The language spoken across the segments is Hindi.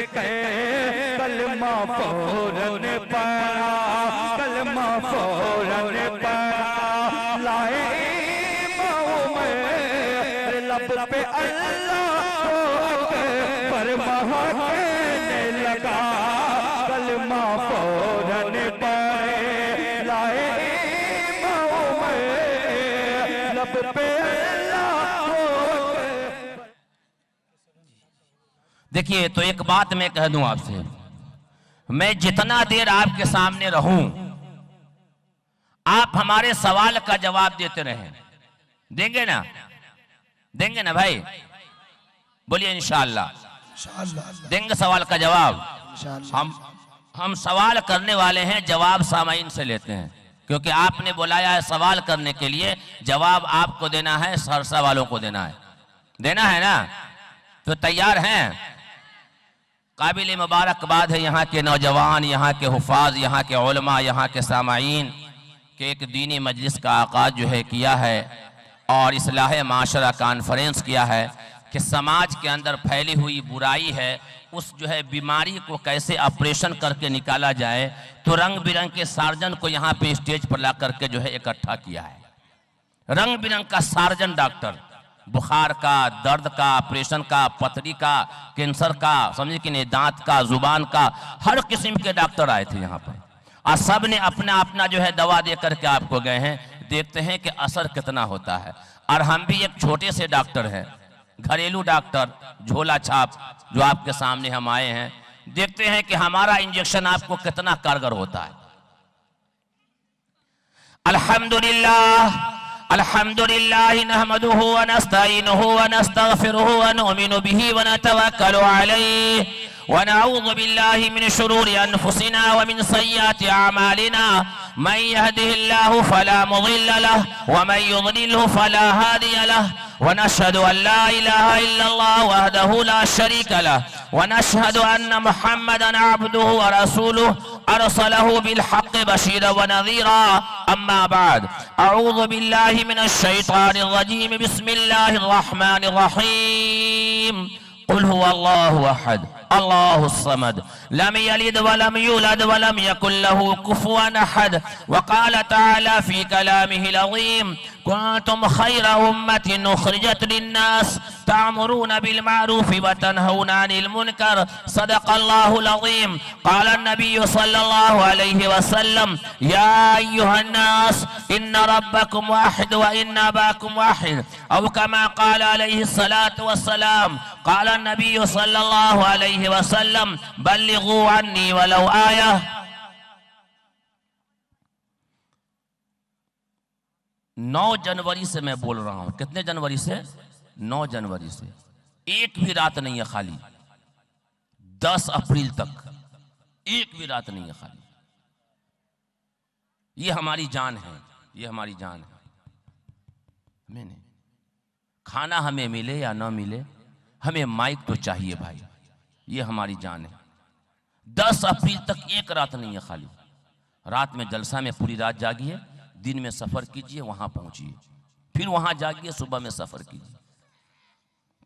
के कलमा फौरन पढ़ा, कलमा फौरन पढ़ा। लाए माओ में लब पे अल्लाह पर महकने लगा, कलमा फौरन पढ़े। लाए माओ में लब पे अल्लाह। देखिए, तो एक बात मैं कह दूं आपसे, मैं जितना देर आपके सामने रहूं, आप हमारे सवाल का जवाब देते रहें। देंगे ना? देंगे ना भाई? बोलिए इंशाअल्लाह देंगे सवाल का जवाब। हम सवाल करने वाले हैं, जवाब सामाइन से लेते हैं, क्योंकि आपने बुलाया है सवाल करने के लिए, जवाब आपको देना है, सरसा वालों को देना है। देना है ना? तो तैयार हैं? काबिल मुबारकबाद है यहाँ के नौजवान, यहाँ के हुफाज, यहाँ के उलमा, यहाँ के सामाईन के एक दीनी मजलिस का आगाज जो है किया है और इस्लाह माशरा कॉन्फ्रेंस किया है कि समाज के अंदर फैली हुई बुराई है, उस जो है बीमारी को कैसे ऑपरेशन करके निकाला जाए। तो रंग बिरंग के सार्जन को यहाँ पे स्टेज पर ला करके जो है इकट्ठा किया है। रंग बिरंग का सार्जन डॉक्टर, बुखार का, दर्द का, ऑपरेशन का, पथरी का, कैंसर का, समझे कि नहीं, दांत का, जुबान का, हर किस्म के डॉक्टर आए थे यहाँ पर और सब ने अपना अपना जो है दवा दे करके आपको गए हैं। देखते हैं कि असर कितना होता है। और हम भी एक छोटे से डॉक्टर हैं, घरेलू डॉक्टर, झोला छाप, जो आपके सामने हम आए हैं। देखते हैं कि हमारा इंजेक्शन आपको कितना कारगर होता है। अल्हम्दुलिल्लाह अल्हम्दुलिल्लाह नहमदुहु व नस्तईनुहु व नस्तगफिरुहु व नुमिनु बिही व नतवक्कलु अलैहि व नऊज़ु बिल्लाहि मिन शुरूरि अनफुसिना व मिन सय्यिआति अमालिना। मन यहदिहिल्लाहु फला मुदिल्ल लहु व मन युद्लिलहु फला हादिय लहु। व नशहदु अन ला इलाहा इल्लल्लाह वहदहु ला शरीका लहु व नशहदु अन्न मुहम्मदन अब्दुहु व रसूलुहु अरसलहु बिल हक़्क़ि बशीरन व नज़ीरा। अम्मा बाद, अऊज़ु बिल्लाहि मिनश शैतानिर रजीम। बिस्मिल्लाहिर रहमानिर रहीम। कुल हुवल्लाहु अहद अल्लाहुस समद लम यलिद वलम यूलद वलम यकुल लहु कुफुवन अहद। व क़ाल तआला फ़ी कलामिहिल अज़ीम, कुन्तुम खैरा उम्मतिन उख़रिजत लिन्नास तअमुरून बिल मारूफ़ व तनहौन अनिल मुनकर। सदक़ल्लाहुल अज़ीम। क़ाल नबी सल्लल्लाहु अलैहि वसल्लम, या अय्युहन नास इन्न रब्बकुम वाहिद व इन्न अबाकुम वाहिद। औ कमा क़ाल अलैहि सलातु वस्सलाम। क़ाल नबी सल्लल्लाहु अलैहि वसल्लम, बल्लिगू अन्नी वलौ आया। 9 जनवरी से मैं बोल रहा हूं। कितने जनवरी से? 9 जनवरी से। एक भी रात नहीं है खाली। 10 अप्रैल तक एक भी रात नहीं है खाली। ये हमारी जान है, ये हमारी जान है। मैंने खाना हमें मिले या ना मिले, हमें माइक तो चाहिए भाई, ये हमारी जान है। 10 अप्रैल तक एक रात नहीं है खाली। रात में जलसा में पूरी रात जागिए, दिन में सफ़र कीजिए, वहाँ पहुँचिए, फिर वहाँ जागिए, सुबह में सफ़र कीजिए।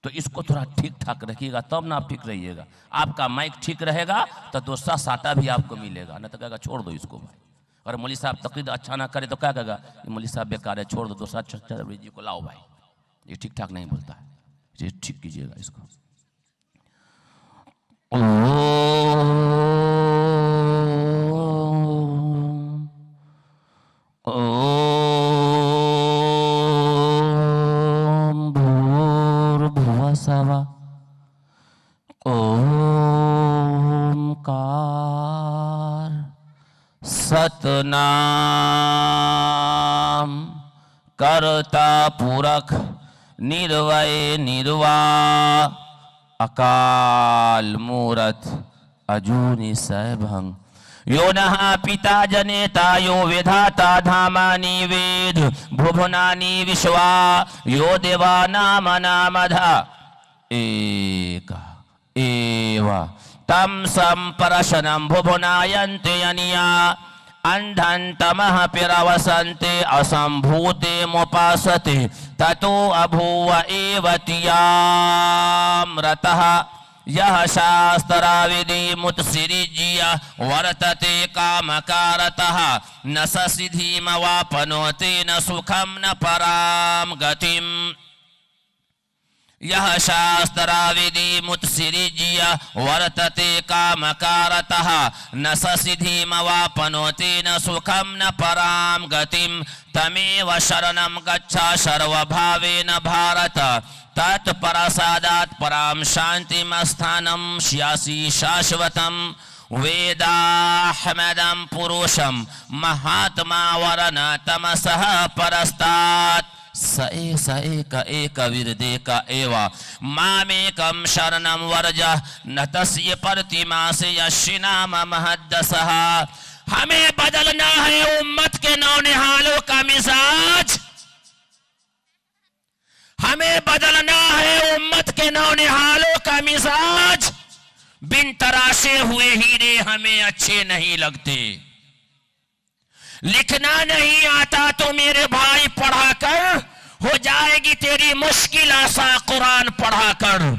तो इसको थोड़ा ठीक ठाक रखिएगा, तब ना आप ठीक रहिएगा। आपका माइक ठीक रहेगा तो दूसरा साटा भी आपको मिलेगा, न तो कहेगा छोड़ दो इसको भाई। अगर मौलवी साहब तकरीर अच्छा ना करे तो क्या कहेगा, ये मौलवी साहब बेकार है, छोड़ दो, दूसरा जी को लाओ भाई, ये ठीक ठाक नहीं बोलता है, ये ठीक कीजिएगा इसको। भूर्भुवस्सवः ओंकार सतनाम करता पुरख निर्वय निर्वाह अकाल मूरत अजूनी सैभंग। यो नः पिता जनेता यो विधाता धामानि वेद भुवनानि विश्वा यो देवानामनामधा एक एव तम संपरशनं भुवनायन्ते अनिया अंधन्तमः पिरवसन्ते असंभूते मुपासते ततो अभूव एव तियामृतः यह शास्त्राविधि मुत्सृज्य वर्तते कामकारतः न स सिद्धिमवाप्नोति न सुखं न परां गतिम्। यह शास्त्राविधि मुत्सृज्य वर्तते कामकारतः न स सिद्धिमवाप्नोति न सुखं न परां गतिम्। तमेव शरणं गच्छ सर्वभावेन भारत तत्प्रसादात् परां शान्तिमस्थानं स्यासि शाश्वतं। वेदाहमदं पुरुषं महात्मा वरन तमसः परस्तात् स एक विरदेक एव मामेकं शरणं वर्ज न तस्य प्रतिमासे यस्य नाम महद्दसः। हमें बदलना है उम्मत के नौनिहालों का मिजाज, हमें बदलना है उम्मत के नौनिहालों का मिजाज। बिन तराशे हुए हीरे हमें अच्छे नहीं लगते। लिखना नहीं आता तो मेरे भाई पढ़ा कर, हो जाएगी तेरी मुश्किल आसा कुरान पढ़ा कर।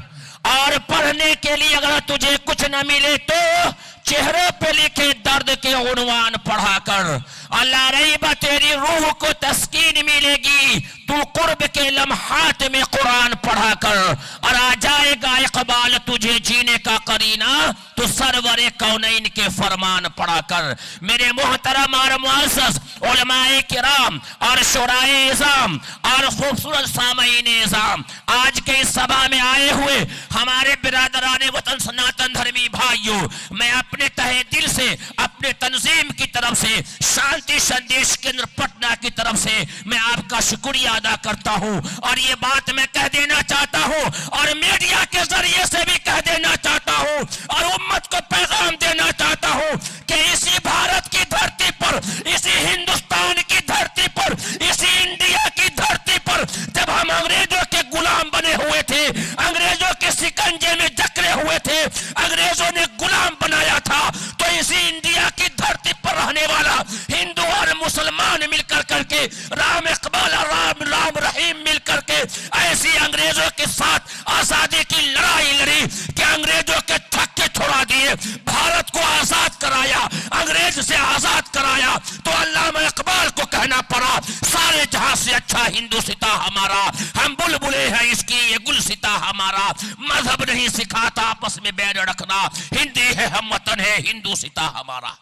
और पढ़ने के लिए अगर तुझे कुछ न मिले तो चेहरे पे लिखे दर्द के उन्वान पढ़ा कर। अल्लाह रहीबा तेरी रूह को तस्कीन मिलेगी तू कुर्ब के लम्हात में कुरान पढ़ा कर। और आ जाएगा इकबाल तुझे जीने का करीना तो सरवरे कौनैन के फरमान पढ़ा कर। मेरे मोहतरम और मुअज़्ज़ज़ उलमाए किराम और शुराए इज़ाम और खूबसूरत सामईन इज़ाम, आज के इस सभा में आए हुए हमारे बिरादराने वतन सनातन धर्मी भाइयों, मैं अपने तहे दिल से अपने तंजीम की तरफ से, शांति संदेश केंद्र पटना की तरफ से मैं आपका शुक्रिया अदा करता हूं। और ये बात मैं कह देना चाहता हूं और मीडिया के जरिए से भी कह देना चाहता हूं और उम्मत को पैगाम देना चाहता हूं कि इसी भारत की धरती पर, इसी हिंदुस्तान की धरती पर, इसी इंडिया की धरती पर जब हम अंग्रेजों के गुलाम बने हुए थे, अंग्रेजों के शिकंजे में जकड़े हुए थे, अंग्रेजों ने गुलाम बनाया था, तो इसी इंडिया की धरती पर रहने वाला हिंदू और मुसलमान मिलकर करके राम इकबाल राम राम रहीम मिलकर के ऐसी अंग्रेजों के साथ आजादी की लड़ाई लड़ी कि अंग्रेजों के थक्के छोड़ा दिए, भारत को आजाद कराया, अंग्रेज से आजाद कराया। तो अल्लामा इकबाल को कहना पड़ा सारे जहां से अच्छा हिंदू सिता हमारा, हम बुलबुले हैं इसकी ये गुल सिता हमारा। मजहब नहीं सिखाता आपस में बैर रखना, हिंदी है हम वतन है हिंदू सिता हमारा।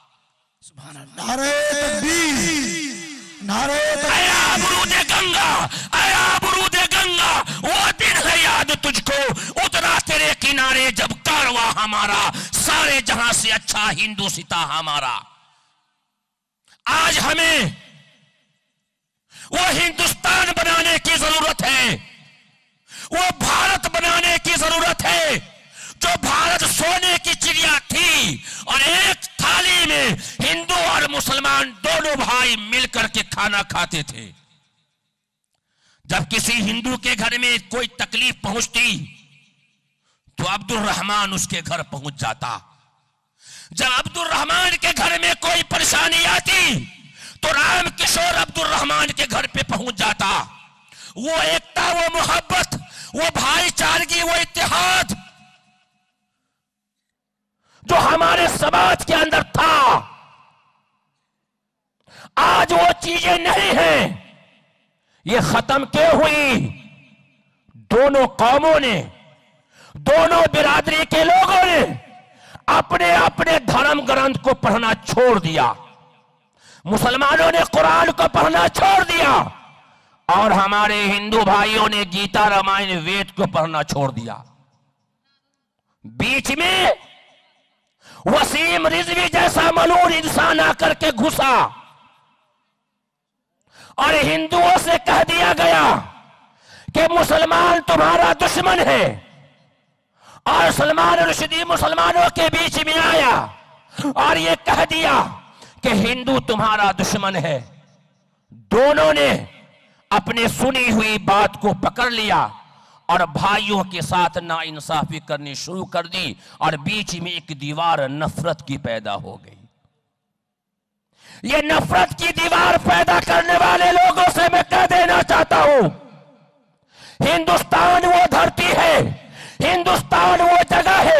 नारे तकबीर, नारे आया बुरूदे गंगा, आया बुरूदे गंगा, वो दिन है याद तुझको उतरा तेरे किनारे जब कारवा हमारा, सारे जहां से अच्छा हिंदू सिता हमारा। आज हमें वो हिंदुस्तान बनाने की जरूरत है, वो भारत बनाने की जरूरत है जो भारत सोने की चिड़िया थी और एक थाली में हिंदू और मुसलमान दोनों भाई मिलकर के खाना खाते थे। जब किसी हिंदू के घर में कोई तकलीफ पहुंचती तो अब्दुल रहमान उसके घर पहुंच जाता। जब अब्दुल रहमान के घर में कोई परेशानी आती तो राम किशोर अब्दुल रहमान के घर पे पहुंच जाता। वो एकता, वो मोहब्बत, वो भाईचारगी, वो इत्तेहाद जो हमारे समाज के अंदर था, आज वो चीजें नहीं हैं। ये खत्म क्यों हुई? दोनों कौमों ने, दोनों बिरादरी के लोगों ने अपने अपने धर्म ग्रंथ को पढ़ना छोड़ दिया। मुसलमानों ने कुरान को पढ़ना छोड़ दिया और हमारे हिंदू भाइयों ने गीता रामायण वेद को पढ़ना छोड़ दिया। बीच में वसीम रिजवी जैसा मलून इंसान आकर के घुसा और हिंदुओं से कह दिया गया कि मुसलमान तुम्हारा दुश्मन है, और सलमान रुश्दी मुसलमानों के बीच में आया और ये कह दिया कि हिंदू तुम्हारा दुश्मन है। दोनों ने अपने सुनी हुई बात को पकड़ लिया और भाइयों के साथ नाइंसाफी करनी शुरू कर दी और बीच में एक दीवार नफरत की पैदा हो गई। ये नफरत की दीवार पैदा करने वाले लोगों से मैं कह देना चाहता हूं, हिंदुस्तान वो धरती है, हिंदुस्तान वो जगह है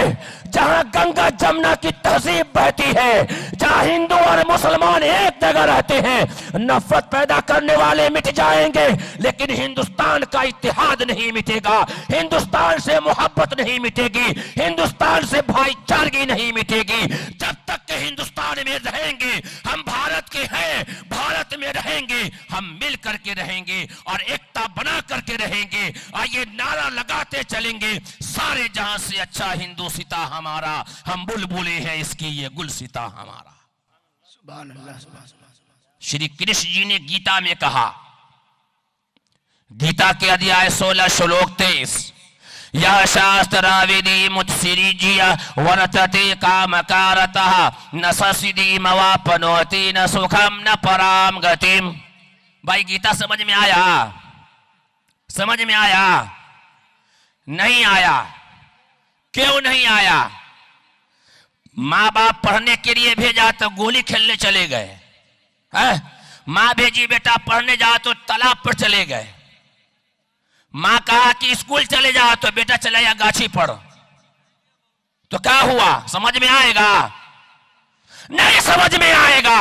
यमुना की तहजीब बहती है, जहां हिंदू और मुसलमान एक जगह रहते हैं, नफरत पैदा करने वाले मिट जाएंगे, लेकिन हिंदुस्तान का इत्तेहाद नहीं मिटेगा, हिंदुस्तान से मोहब्बत नहीं मिटेगी, हिंदुस्तान से भाईचारगी नहीं मिटेगी। जब तक के हिंदुस्तान में रहेंगे, हम भारत के हैं, भारत में रहेंगे, हम मिल करके रहेंगे और एकता बना करके रहेंगे और ये नारा लगाते चलेंगे, सारे जहां से अच्छा हिंदू सीता हमारा, हम बुलबुले हैं इसकी, ये गुल सीता हमारा। सुभान अल्लाह, सुभान अल्लाह। श्री कृष्ण जी ने गीता में कहा, गीता के अध्याय 16 श्लोक 23, यह शास्त्राविधि मुत्सृज्य वर्तते कामकारतः न ससिद्धि मवापनोति न सुखम न पराम गतिम। भाई गीता समझ में आया? समझ में आया? नहीं आया। क्यों नहीं आया? माँ बाप पढ़ने के लिए भेजा तो गोली खेलने चले गए, माँ भेजी बेटा पढ़ने जाओ तो तालाब पर चले गए, माँ कहा कि स्कूल चले जाओ तो बेटा चला गया गाछी पर, तो क्या हुआ? समझ में आएगा? नहीं समझ में आएगा।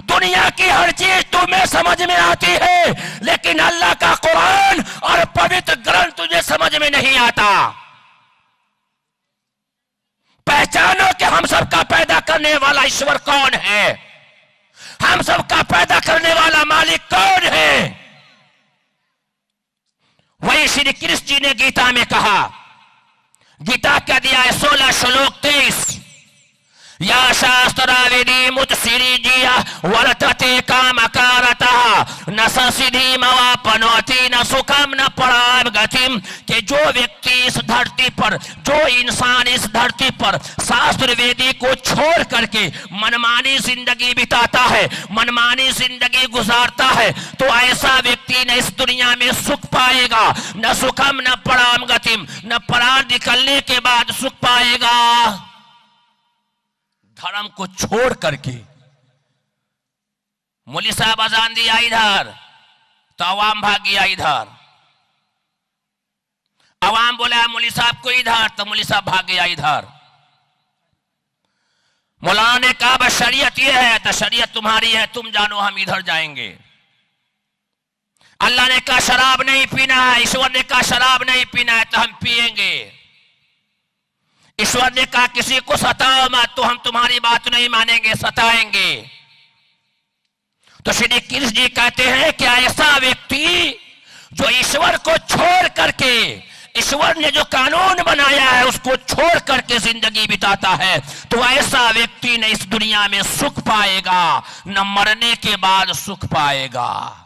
दुनिया की हर चीज तुम्हें समझ में आती है, लेकिन अल्लाह का कुरान और पवित्र ग्रंथ तुझे समझ में नहीं आता। पहचानो कि हम सबका पैदा करने वाला ईश्वर कौन है, हम सबका पैदा करने वाला मालिक कौन है। वही श्री कृष्ण जी ने गीता में कहा, गीता का अध्याय 16 श्लोक 23, या शास्त्राविधि मुत्सृज्य वर्तते कामकारतः न ससिद्धि मवापनोति न सुखम न पराम गतिम। कि जो व्यक्ति इस धरती पर, जो इंसान इस धरती पर शास्त्र वेदी को छोड़ करके मनमानी जिंदगी बिताता है, मनमानी जिंदगी गुजारता है, तो ऐसा व्यक्ति न इस दुनिया में सुख पाएगा, न सुखम न पराम गतिम, न प्राण निकलने के बाद सुख पाएगा। धर्म को छोड़ करके मौलवी साहब अजान दिया इधर तो अवाम भाग गया इधर, अवाम बोला मौलवी साहब को इधर तो मौलवी साहब भाग गया इधर। मौलाना ने कहा बस शरीयत ये है तो शरीयत तुम्हारी है, तुम जानो हम इधर जाएंगे। अल्लाह ने कहा शराब नहीं पीना है, ईश्वर ने कहा शराब नहीं पीना है तो हम पिएंगे। ईश्वर ने कहा किसी को सताओ मत, तो हम तुम्हारी बात नहीं मानेंगे, सताएंगे। तो श्री कृष्ण जी कहते हैं कि ऐसा व्यक्ति जो ईश्वर को छोड़ करके, ईश्वर ने जो कानून बनाया है उसको छोड़ करके जिंदगी बिताता है, तो ऐसा व्यक्ति न इस दुनिया में सुख पाएगा, न मरने के बाद सुख पाएगा।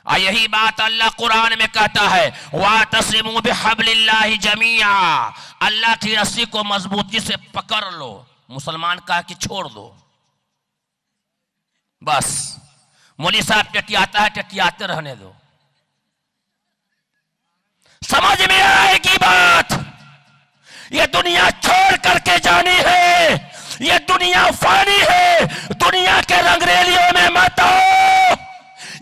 यही बात अल्लाह कुरान में कहता है, वातसिमू बिहब्लिल्लाहि जमीआ, अल्लाह की रस्सी को मजबूती से पकड़ लो। मुसलमान कहा कि छोड़ दो, बस मौलवी साहब टटियाता है, टटियाते रहने दो। समझ में आएगी बात? ये दुनिया छोड़ करके जानी है, ये दुनिया फानी है, दुनिया के रंगरेलियों में मत आओ।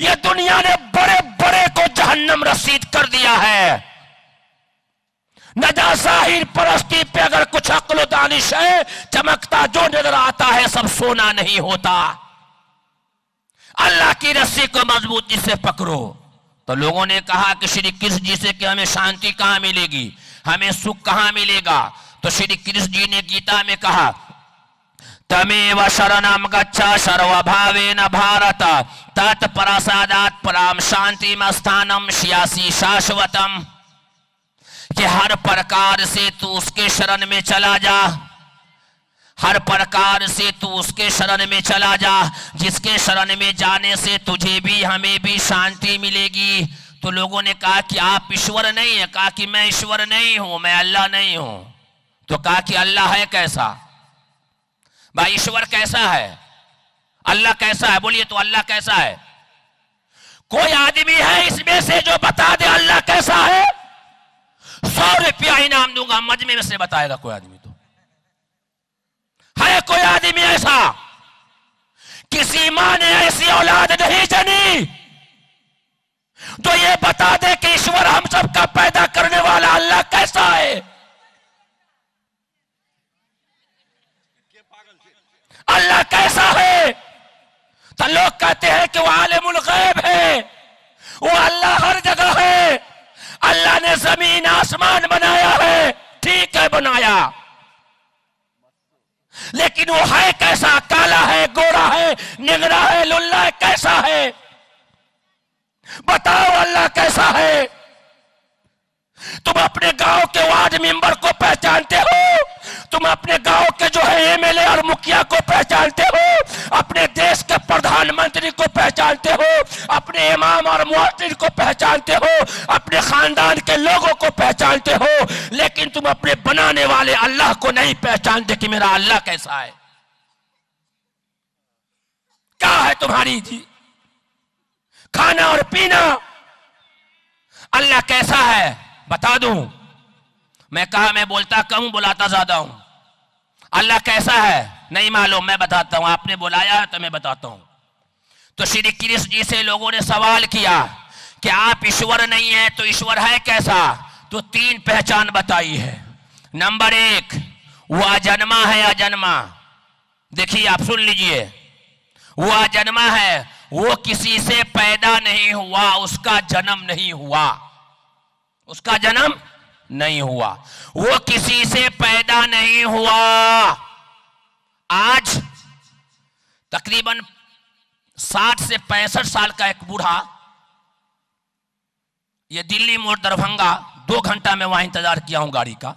ये दुनिया ने बड़े बड़े को जहन्नम रसीद कर दिया है। नजा जाहिर परस्ती पे अगर कुछ अक्ल दानिश है, चमकता जो नजर आता है सब सोना नहीं होता। अल्लाह की रस्सी को मजबूती से पकड़ो। तो लोगों ने कहा कि श्री कृष्ण जी से कि हमें शांति कहां मिलेगी, हमें सुख कहां मिलेगा? तो श्री कृष्ण जी ने गीता में कहा, तमेव शरणम गच्छ सर्वभावेन भारत तत्प्रसादात् पराम शांतिम स्थानम श्यासी शाश्वतम। कि हर प्रकार से तू उसके शरण में चला जा, हर प्रकार से तू उसके शरण में चला जा, जिसके शरण में जाने से तुझे भी हमें भी शांति मिलेगी। तो लोगों ने कहा कि आप ईश्वर नहीं है, कहा कि मैं ईश्वर नहीं हूं, मैं अल्लाह नहीं हूं। तो कहा कि अल्लाह है कैसा? भाई ईश्वर कैसा है, अल्लाह कैसा है? बोलिए तो अल्लाह कैसा है? कोई आदमी है इसमें से जो बता दे अल्लाह कैसा है? 100 रुपया इनाम दूंगा, मजमे में से बताएगा कोई आदमी। तो है कोई आदमी ऐसा? किसी मां ने ऐसी औलाद नहीं जनी जो ये बता दे कि ईश्वर हम सबका पैदा करने वाला अल्लाह कैसा है? कि वो आलिमुल गैब है, वो अल्लाह हर जगह है। अल्लाह ने जमीन आसमान बनाया है, ठीक है बनाया, लेकिन वो है कैसा? काला है, गोरा है, निगरा है, लुल्ला है, कैसा है? बताओ अल्लाह कैसा है? तुम अपने गांव के वार्ड मेंबर को पहचानते हो? तुम अपने गांव के जो है एमएलए और मुखिया को पहचानते हो? अपने देश के प्रधानमंत्री को पहचानते हो? अपने इमाम और मुअज्जिन को पहचानते हो? अपने खानदान के लोगों को पहचानते हो? लेकिन तुम अपने बनाने वाले अल्लाह को नहीं पहचानते कि मेरा अल्लाह कैसा है। क्या है तुम्हारी जी खाना और पीना? अल्लाह कैसा है बता दूं? मैं कहा मैं बोलता कम हूं, बुलाता ज्यादा हूं। अल्लाह कैसा है नहीं मालूम, मैं बताता हूं। आपने बुलाया है तो मैं बताता हूं। तो श्री कृष्ण जी से लोगों ने सवाल किया कि आप ईश्वर नहीं है तो ईश्वर है कैसा? तो 3 पहचान बताई है। नंबर 1, वो अजन्मा है। अजन्मा देखिए, आप सुन लीजिए, वो अजन्मा है, वो किसी से पैदा नहीं हुआ, उसका जन्म नहीं हुआ, उसका जन्म नहीं हुआ, वो किसी से पैदा नहीं हुआ। आज तकरीबन 60 से 65 साल का एक बूढ़ा, ये दिल्ली मोड़ दरभंगा 2 घंटा में वहां इंतजार किया हूं गाड़ी का,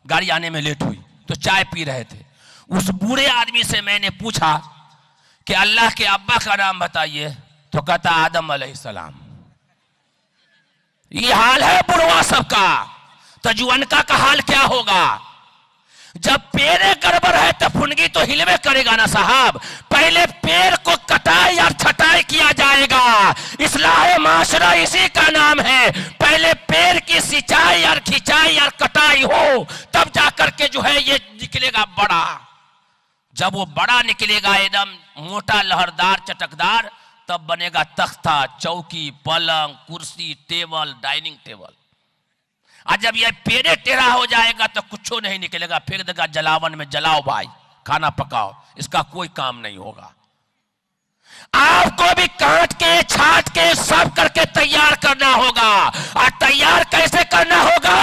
गाड़ी आने में लेट हुई तो चाय पी रहे थे। उस बूढ़े आदमी से मैंने पूछा कि अल्लाह के अब्बा का नाम बताइए, तो कहता आदम अलैहिस्सलाम। ये हाल है बुढ़वा सबका, तो जुअनका का हाल क्या होगा? जब पेड़ गड़बड़ है तो फुनगी तो हिलवे करेगा ना साहब। पहले पेड़ को कटाई और छटाई किया जाएगा, इस्लाह माशरा इसी का नाम है। पहले पेड़ की सिंचाई और खिंचाई और कटाई हो, तब जाकर के जो है ये निकलेगा बड़ा। जब वो बड़ा निकलेगा एकदम मोटा, लहरदार, चटकदार, तब बनेगा तख्ता, चौकी, पलंग, कुर्सी, टेबल, डाइनिंग टेबल। और जब ये पेड़े टेढ़ा हो जाएगा तो कुछ नहीं निकलेगा, फेंक देगा जलावन में, जलाओ भाई, खाना पकाओ, इसका कोई काम नहीं होगा। आपको भी काट के छाट के सब करके तैयार करना होगा। और तैयार कैसे करना होगा?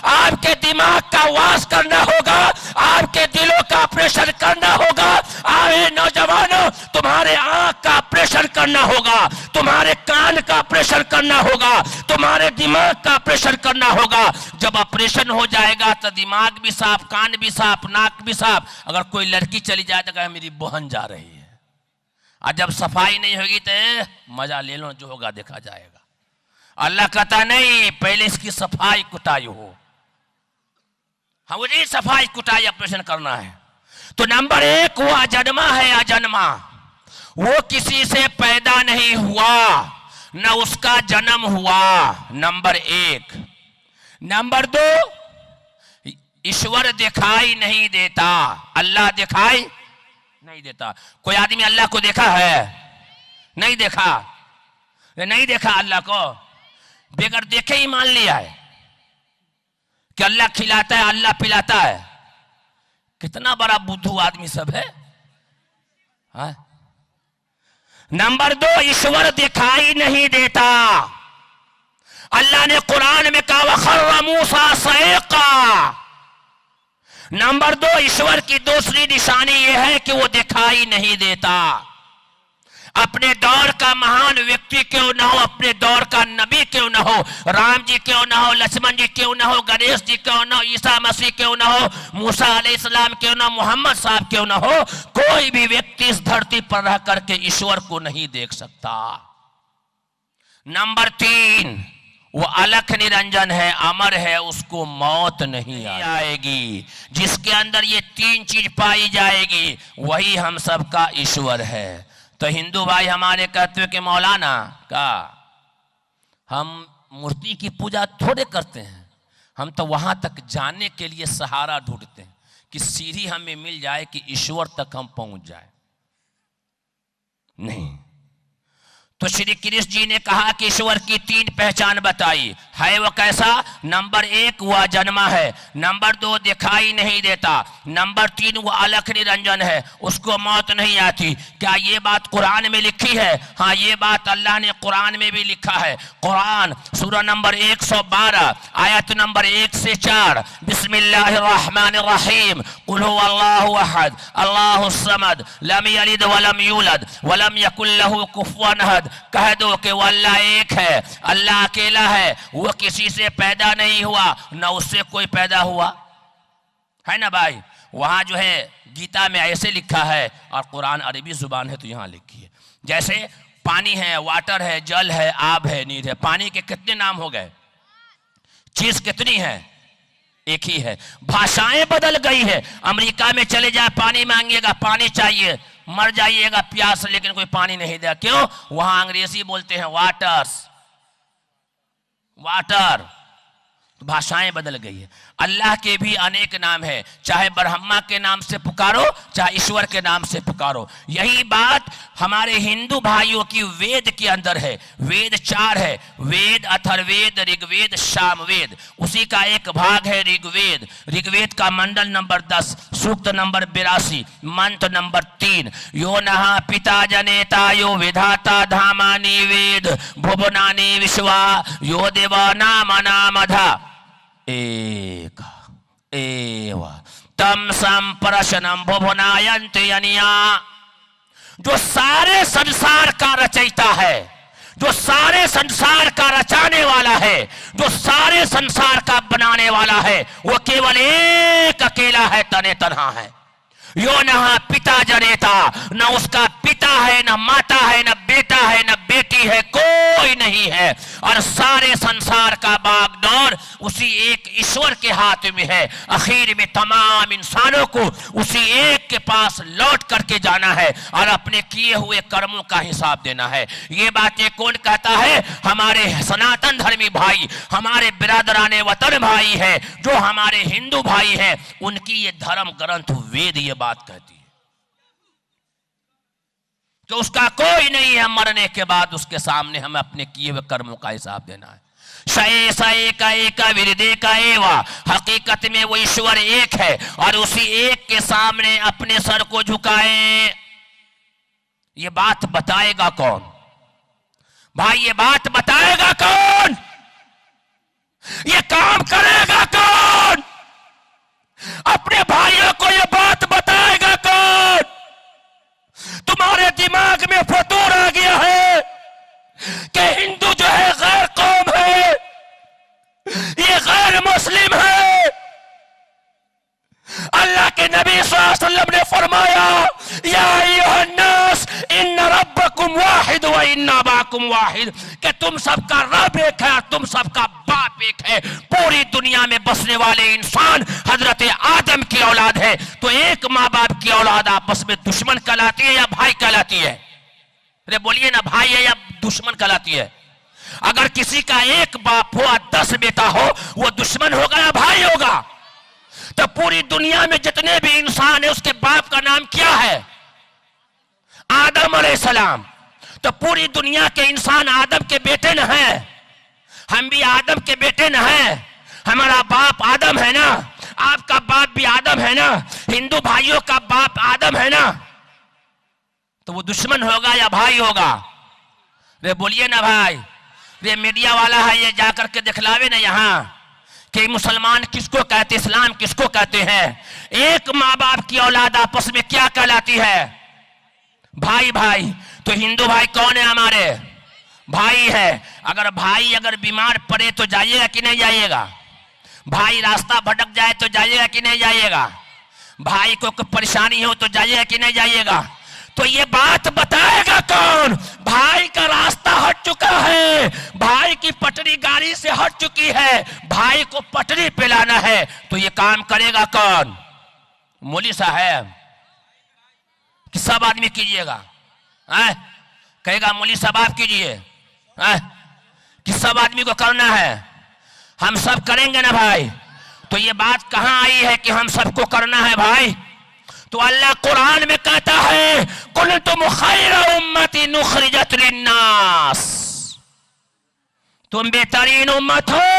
आपके दिमाग का वाश करना होगा, आपके दिलों का ऑपरेशन करना होगा। आए नौजवानों, तुम्हारे आंख का ऑपरेशन करना होगा, तुम्हारे कान का ऑपरेशन करना होगा, तुम्हारे दिमाग का ऑपरेशन करना होगा। जब ऑपरेशन हो जाएगा तो दिमाग भी साफ, कान भी साफ, नाक भी साफ। अगर कोई लड़की चली जाए तो कहे मेरी बहन जा रही है। और जब सफाई नहीं होगी तो मजा ले लो, जो होगा देखा जाएगा। अल्लाह कहता नहीं, पहले इसकी सफाई कुटाई हो। हम उसी सफाई कुटाई ऑपरेशन करना है। तो नंबर 1, वो अजन्मा है। अजन्मा, वो किसी से पैदा नहीं हुआ, न उसका जन्म हुआ। नंबर 1। नंबर 2, ईश्वर दिखाई नहीं देता। अल्लाह दिखाई नहीं देता। कोई आदमी अल्लाह को देखा है? नहीं देखा। नहीं देखा अल्लाह को, बेगर देखे ही मान लिया है कि अल्लाह खिलाता है, अल्लाह पिलाता है। कितना बड़ा बुद्धू आदमी सब है। हाँ? नंबर 2, ईश्वर दिखाई नहीं देता। अल्लाह ने कुरान में कहा वखर्र मूसा सईक़ा। नंबर 2, ईश्वर की दूसरी निशानी यह है कि वो दिखाई नहीं देता। अपने दौर का महान व्यक्ति क्यों ना हो, अपने दौर का नबी क्यों ना हो, राम जी क्यों ना हो, लक्ष्मण जी क्यों ना हो, गणेश जी क्यों ना हो, ईसा मसीह क्यों ना हो, मूसा अलैहिस्सलाम क्यों ना, मोहम्मद साहब क्यों ना हो, कोई भी व्यक्ति इस धरती पर रह करके ईश्वर को नहीं देख सकता। नंबर 3, वो अलख निरंजन है, अमर है, उसको मौत नहीं आएगी। जिसके अंदर ये 3 चीज पाई जाएगी वही हम सबका ईश्वर है। तो हिंदू भाई हमारे कहते हैं कि मौलाना का हम मूर्ति की पूजा थोड़े करते हैं, हम तो वहां तक जाने के लिए सहारा ढूंढते हैं कि सीढ़ी हमें मिल जाए कि ईश्वर तक हम पहुंच जाए। नहीं, तो श्री कृष्ण जी ने कहा कि ईश्वर की 3 पहचान बताई है। वो कैसा? नंबर 1 वह जन्मा है, नंबर 2 दिखाई नहीं देता, नंबर 3 वो अलख निरंजन है, उसको मौत नहीं आती। क्या ये बात कुरान में लिखी है? हाँ, ये बात अल्लाह ने कुरान में भी लिखा है। कुरान सूरह नंबर 112 आयत नंबर 1 से 4, बिस्मिल्लाहिर्रहमानिर्रहीम, कुल हुवल्लाहु अहद अल्लाहुस समद लम यलिद वलम यूलद वलम यकुल लहू कुफुवन अहद। कह दो कि वो अल्लाह एक है, अल्लाह अकेला है, वो किसी से पैदा नहीं हुआ, न उससे कोई पैदा हुआ। है ना भाई? वहां जो है गीता में ऐसे लिखा है, और कुरान अरबी जुबान है तो यहां लिखी है। जैसे पानी है, वाटर है, जल है, आब है, नीर है। पानी के कितने नाम हो गए? चीज कितनी है? एक ही है। भाषाएं बदल गई है। अमेरिका में चले जाए, पानी मांगिएगा, पानी चाहिए, मर जाइएगा प्यास, लेकिन कोई पानी नहीं देगा। क्यों? वहां अंग्रेजी बोलते हैं वाटर्स, वाटर। तो भाषाएं बदल गई है। अल्लाह के भी अनेक नाम है, चाहे ब्रह्मा के नाम से पुकारो, चाहे ईश्वर के नाम से पुकारो। यही बात हमारे हिंदू भाइयों की वेद के अंदर है। वेद 4 है, वेद, अथर्ववेद, ऋग्वेद, सामवेद। उसी का एक भाग है ऋग्वेद। ऋग्वेद का मंडल नंबर 10, सूक्त नंबर 82, मंत्र नंबर 3, यो नहा पिता जनेता यो विधाता धामानि वेद भुवनानि विश्वा यो देवानामनामधा एक एव तम संप्रशनम भुवनायन्ति अनिया। जो सारे संसार का रचयिता है, जो सारे संसार का रचाने वाला है, जो सारे संसार का बनाने वाला है, वो केवल एक अकेला है, तने तन्हा है। यो नहा पिता जनेता, न उसका पिता है, न माता है, न बेटा है, न बेटी है, कोई नहीं है। और सारे संसार का बागडोर उसी एक ईश्वर के हाथ में है। आखिर में तमाम इंसानों को उसी एक के पास लौट करके जाना है और अपने किए हुए कर्मों का हिसाब देना है। ये बातें कौन कहता है? हमारे सनातन धर्मी भाई, हमारे बिरादराने वतन भाई है, जो हमारे हिंदू भाई हैं, उनकी ये धर्म ग्रंथ वेद ये बात कहती है कि उसका कोई नहीं है, मरने के बाद उसके सामने हमें अपने किए हुए कर्मों का हिसाब देना है। शये शये का एक विरदे का एवा, हकीकत में वो ईश्वर एक है और उसी एक के सामने अपने सर को झुकाए। ये बात बताएगा कौन भाई? ये बात बताएगा कौन? ये काम करेगा कौन? अपने भाइयों को ये बात बताएगा कौन? तुम्हारे दिमाग में फतूर आ गया है कि हिंदू जो है गैर कौम है, ये गैर मुस्लिम है। अल्लाह के नबी सल्लल्लाहु अलैहि वसल्लम ने फरमाया, या अय्युहन्नास इन्न रब्बकुम वाहिद व इन्न अबाकुम वाहिद, कि तुम सबका रब एक है और तुम सबका बाप एक है। पूरी दुनिया में बसने वाले इंसान हजरत आदम की औलाद है। तो एक माँ बाप की औलाद आपस में दुश्मन कहलाती है या भाई कहलाती है? अरे बोलिए ना, भाई है या दुश्मन कहलाती है? अगर किसी का एक बाप हो और 10 बेटा हो, वो दुश्मन होगा या भाई होगा? तो पूरी दुनिया में जितने भी इंसान है, उसके बाप का नाम क्या है? आदम अलैहिस्सलाम। तो पूरी दुनिया के इंसान आदम के बेटे न हैं। हम भी आदम के बेटे न हैं। हमारा बाप आदम है ना, आपका बाप भी आदम है ना, हिंदू भाइयों का बाप आदम है ना। तो वो दुश्मन होगा या भाई होगा? रे बोलिए ना भाई। रे मीडिया वाला है, ये जाकर के दिखलावे ना यहाँ कि मुसलमान किसको कहते, इस्लाम किसको कहते हैं। एक माँ बाप की औलाद आपस में क्या कहलाती है? भाई भाई। तो हिंदू भाई कौन है? हमारे भाई है। अगर भाई अगर बीमार पड़े तो जाइएगा कि नहीं जाइएगा? भाई रास्ता भटक जाए तो जाइएगा कि नहीं जाइएगा? भाई को कोई परेशानी हो तो जाइएगा कि नहीं जाइएगा? तो ये बात बताएगा कौन? भाई का रास्ता हट चुका है, भाई की पटरी गाड़ी से हट चुकी है, भाई को पटरी पे लाना है। तो ये काम करेगा कौन? मौलवी साहब कि सब आदमी कीजिएगा? कहेगा मौलवी साहब आप कीजिए कि सब आदमी को करना है? हम सब करेंगे ना भाई। तो ये बात कहां आई है कि हम सबको करना है भाई? तो अल्लाह कुरान में कहता है कुंतुम खैरा उम्मतिन उखरिजत लिन्नास, तुम बेहतरीन उम्मत हो,